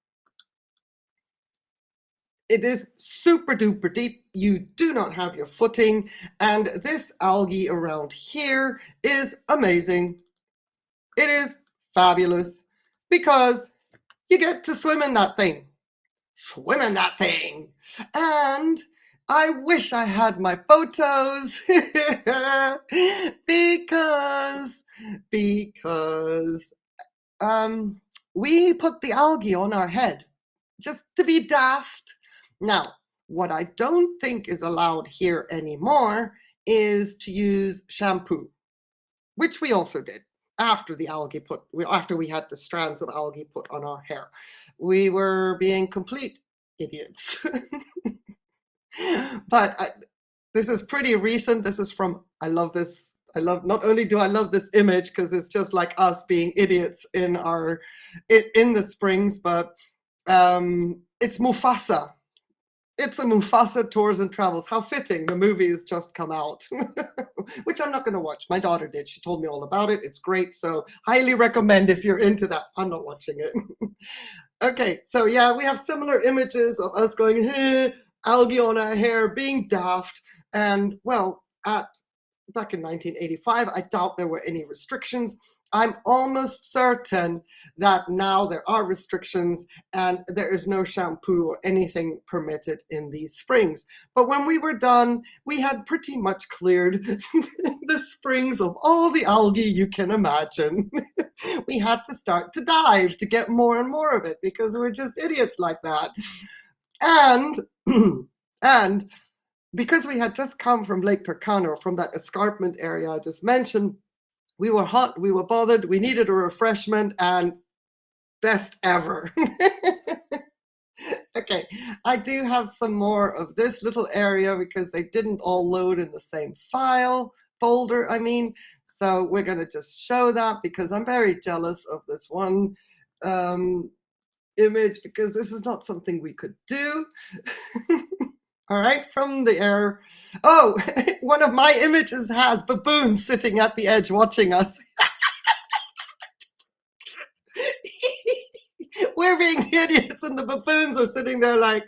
It is super duper deep. You do not have your footing. And this algae around here is amazing. It is fabulous because you get to swim in that thing. Swim in that thing. And I wish I had my photos because we put the algae on our head just to be daft. Now, what I don't think is allowed here anymore is to use shampoo, which we also did after after we had the strands of algae put on our hair. We were being complete idiots. But This is pretty recent. This is from, I love this. Not only do I love this image because it's just like us being idiots in in the springs, but it's Mufasa. It's a Mufasa Tours and Travels. How fitting. The movie has just come out, which I'm not going to watch. My daughter did. She told me all about it. It's great. So highly recommend if you're into that. I'm not watching it. Okay, so yeah, we have similar images of us going, hey, algae on our hair, being daft. And well, back in 1985, I doubt there were any restrictions. I'm almost certain that now there are restrictions and there is no shampoo or anything permitted in these springs. But when we were done, we had pretty much cleared the springs of all the algae you can imagine. We had to start to dive to get more and more of it because we're just idiots like that. And and because we had just come from Lake Turkana, from that escarpment area I just mentioned, we were hot, we were bothered, we needed a refreshment, and best ever. Okay, I do have some more of this little area because they didn't all load in the same folder, I mean. So we're going to just show that because I'm very jealous of this one image because this is not something we could do. All right, from the air. Oh, one of my images has baboons sitting at the edge watching us. We're being idiots and the baboons are sitting there like,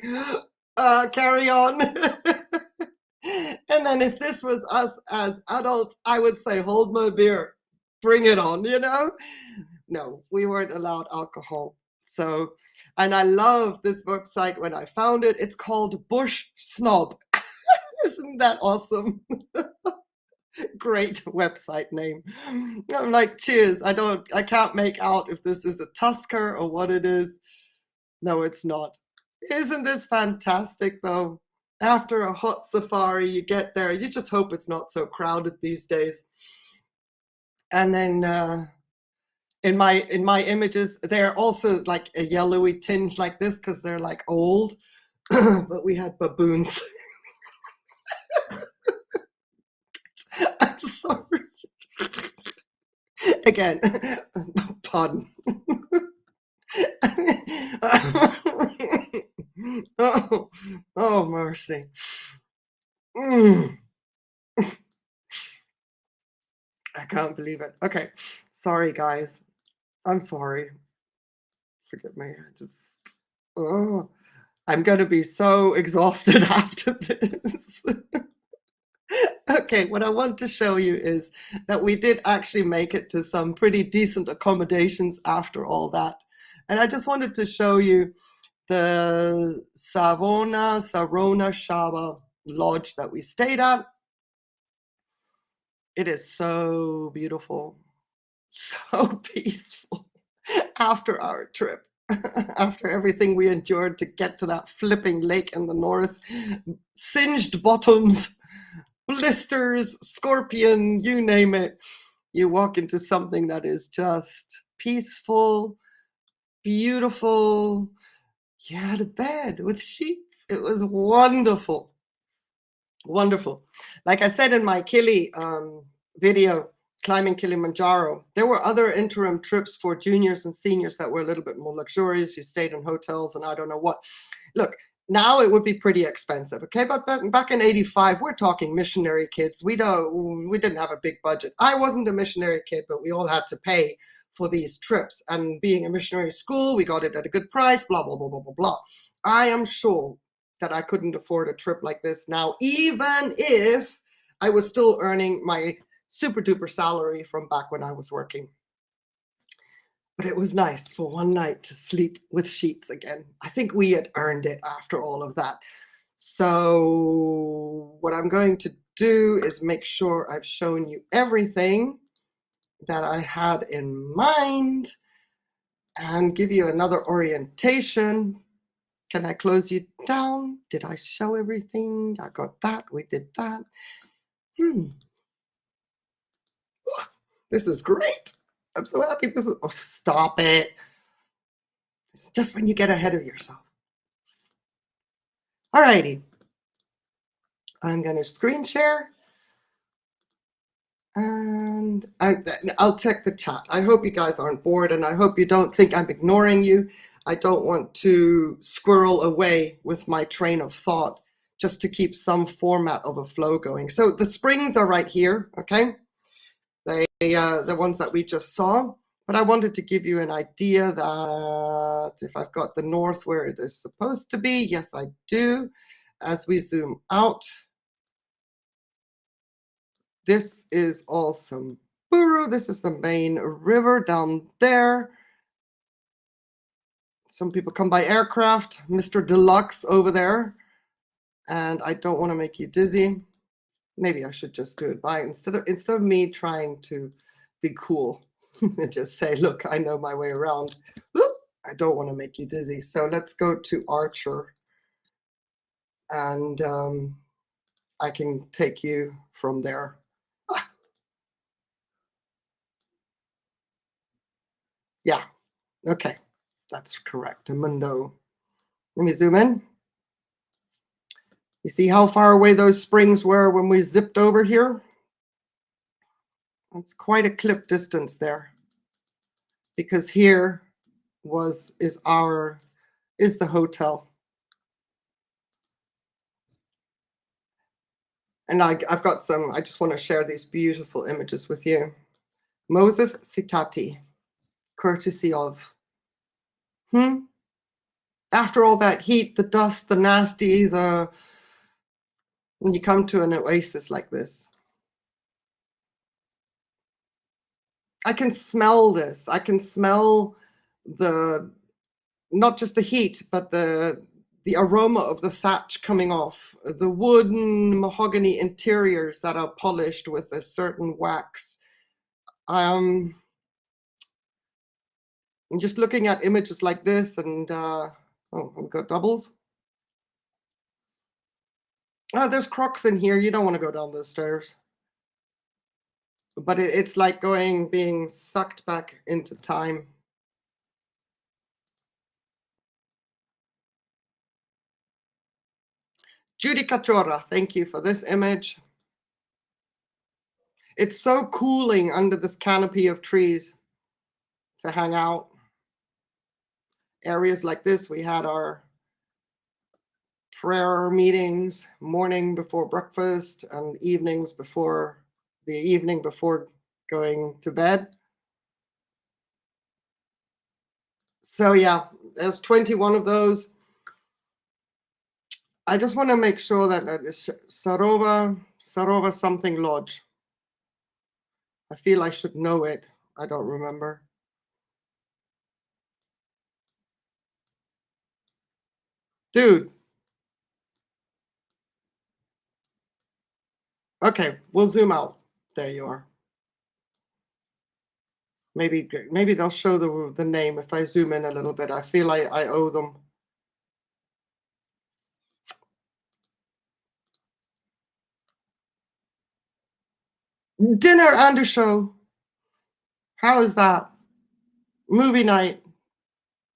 carry on. And then if this was us as adults, I would say, hold my beer, bring it on, you know? No, we weren't allowed alcohol. So, and I love this website when I found it. It's called Bush Snob. Isn't that awesome? Great website name. I'm like, cheers. I can't make out if this is a Tusker or what it is. No, it's not. Isn't this fantastic though? After a hot safari, you get there. You just hope it's not so crowded these days. And then in my images, they're also like a yellowy tinge like this because they're like old. But we had baboons. I'm sorry. Again, pardon. Oh, mercy. Mm, I can't believe it. Okay, sorry guys. I'm sorry. Forgive me. Oh, I'm going to be so exhausted after this. Okay, what I want to show you is that we did actually make it to some pretty decent accommodations after all that. And I just wanted to show you the Sarona Shaba lodge that we stayed at. It is so beautiful, so peaceful after our trip. After everything we endured to get to that flipping lake in the north, singed bottoms, blisters, scorpion, you name it. You walk into something that is just peaceful, beautiful. You had a bed with sheets. It was wonderful. Wonderful. Like I said in my Kili video, climbing Kilimanjaro, there were other interim trips for juniors and seniors that were a little bit more luxurious. You stayed in hotels and I don't know what. Look, now it would be pretty expensive, okay? But back in 85, we're talking missionary kids. We didn't have a big budget. I wasn't a missionary kid, but we all had to pay for these trips. And being a missionary school, we got it at a good price, blah, blah, blah, blah, blah, blah. I am sure that I couldn't afford a trip like this now, even if I was still earning my super duper salary from back when I was working. But it was nice for one night to sleep with sheets again. I think we had earned it after all of that. So what I'm going to do is make sure I've shown you everything that I had in mind and give you another orientation. Can I close you down? Did I show everything? I got that. We did that. This is great. I'm so happy. Oh, stop it. It's just when you get ahead of yourself. Alrighty. I'm going to screen share. And I'll check the chat. I hope you guys aren't bored, and I hope you don't think I'm ignoring you. I don't want to squirrel away with my train of thought just to keep some format of a flow going. So the springs are right here, okay? The ones that we just saw. But I wanted to give you an idea that if I've got the north where it is supposed to be, yes, I do. As we zoom out, this is awesome. Buru, this is the main river down there. Some people come by aircraft. Mr. Deluxe over there. And I don't want to make you dizzy. Maybe I should just do it by instead of me trying to be cool and just say, look, I know my way around. I don't want to make you dizzy. So let's go to Archer, and I can take you from there. Yeah, okay, that's correct. Mundo. Let me zoom in. You see how far away those springs were when we zipped over here? It's quite a clip distance there, because here is the hotel. And I've got some, I just want to share these beautiful images with you. Moses Sitati, courtesy of, after all that heat, the dust, the nasty, when you come to an oasis like this. I can smell this. I can smell not just the heat, but the aroma of the thatch coming off, the wooden mahogany interiors that are polished with a certain wax. I'm just looking at images like this, and oh, we've got doubles. Oh, there's crocs in here. You don't want to go down those stairs. But it's like being sucked back into time. Judy Cachorra, thank you for this image. It's so cooling under this canopy of trees to hang out. Areas like this, we had our prayer meetings, morning before breakfast and the evening before going to bed. So yeah, there's 21 of those. I just want to make sure that it's Sarova something lodge. I feel I should know it. I don't remember. Dude. Okay, we'll zoom out. There you are. Maybe they'll show the name if I zoom in a little bit. I feel I owe them. Dinner and a show. How is that? Movie night.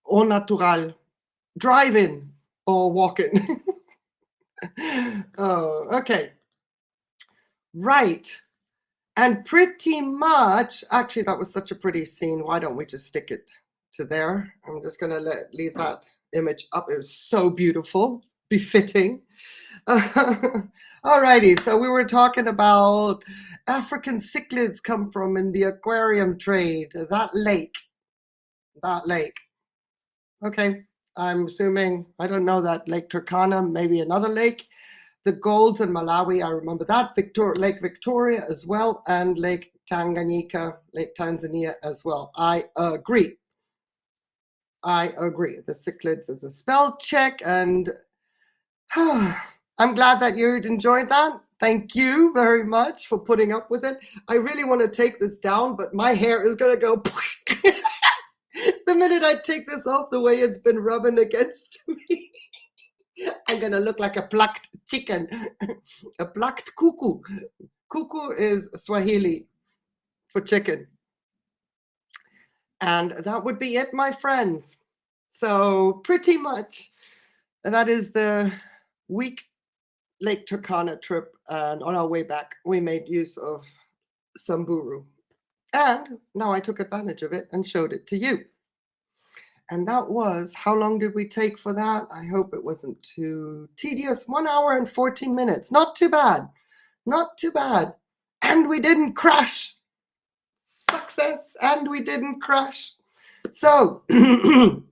Au natural. Drive-in or walk-in. Oh, okay. Right. And pretty much, actually, that was such a pretty scene. Why don't we just stick it to there? I'm just going to leave that image up. It was so beautiful, befitting. Alrighty, so we were talking about African cichlids come from in the aquarium trade. That lake. Okay, I'm assuming, I don't know that Lake Turkana, maybe another lake. The golds in Malawi, I remember that. Lake Victoria as well, and Lake Tanganyika, Lake Tanzania as well. I agree. The cichlids is a spell check, and I'm glad that you enjoyed that. Thank you very much for putting up with it. I really want to take this down, but my hair is going to go the minute I take this off, the way it's been rubbing against me. I'm going to look like a plucked chicken, a plucked cuckoo. Cuckoo is Swahili for chicken. And that would be it, my friends. So pretty much that is the week Lake Turkana trip, and on our way back, we made use of Samburu. And now I took advantage of it and showed it to you. And that was, how long did we take for that? I hope it wasn't too tedious. 1 hour and 14 minutes. Not too bad. Not too bad. And we didn't crash. Success. And we didn't crash. So I'm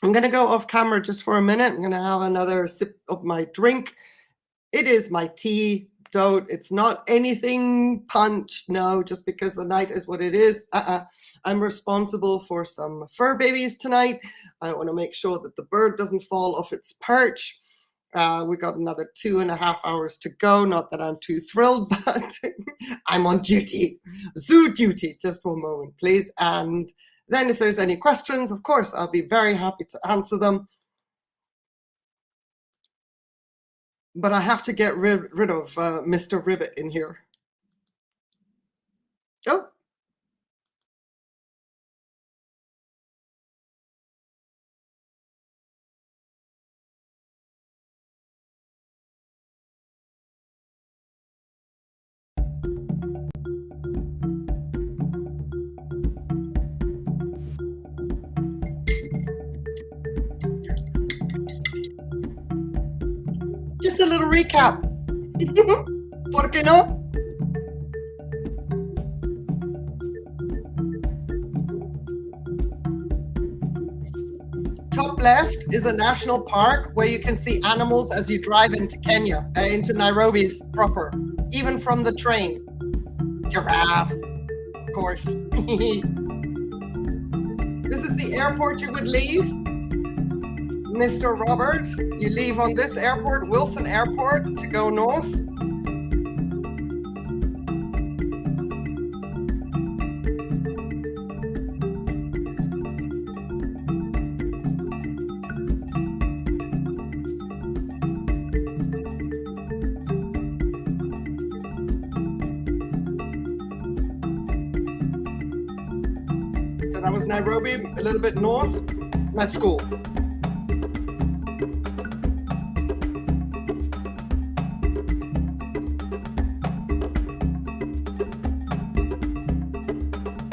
going to go off camera just for a minute. I'm going to have another sip of my drink. It is my tea. It's not anything punch. No, just because the night is what it is. I'm responsible for some fur babies tonight. I want to make sure that the bird doesn't fall off its perch. We got another 2.5 hours to go. Not that I'm too thrilled, but I'm on duty. Zoo duty. Just for a moment, please. And then if there's any questions, of course, I'll be very happy to answer them. But I have to get rid of Mr. Ribbit in here. Oh. Just a little recap. ¿Por qué no? Top left is a national park where you can see animals as you drive into Kenya, into Nairobi's proper, even from the train. Giraffes, of course. This is the airport you would leave. Mr. Robert, you leave on this airport, Wilson Airport, to go north. So that was Nairobi, a little bit north, my school.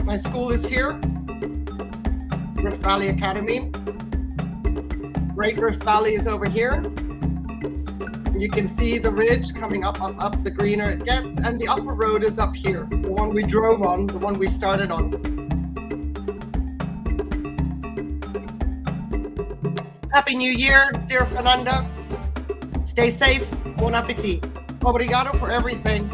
My school is here, Rift Valley Academy. Great Rift Valley is over here. You can see the ridge coming up, the greener it gets, and the upper road is up here, the one we drove on, the one we started on. Happy New Year, dear Fernanda. Stay safe. Bon appetit. Obrigado for everything.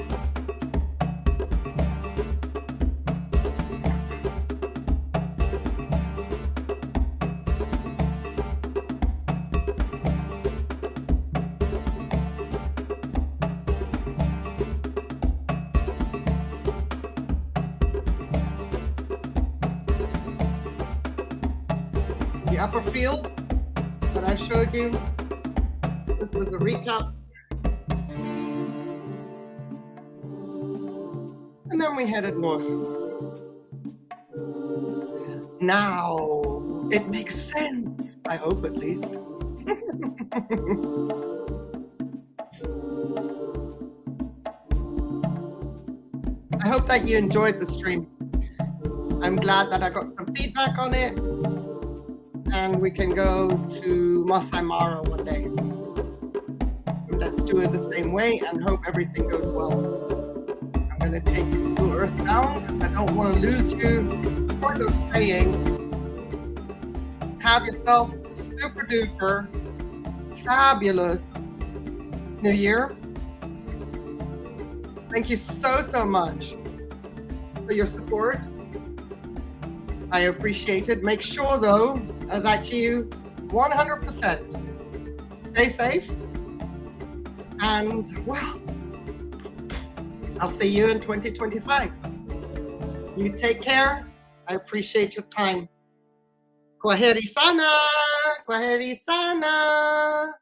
The upper field that I showed you, this was a recap. And then we headed north. Now it makes sense, I hope at least. I hope that you enjoyed the stream. I'm glad that I got some feedback on it. And we can go to Masai Mara one day. Let's do it the same way and hope everything goes well. I'm going to take Google Earth down because I don't want to lose you. Short of saying, have yourself a super duper fabulous New Year. Thank you so much for your support. I appreciate it. Make sure though that you 100% stay safe, and well, I'll see you in 2025. You take care. I appreciate your time. Kwaheri sana. Kwaheri sana.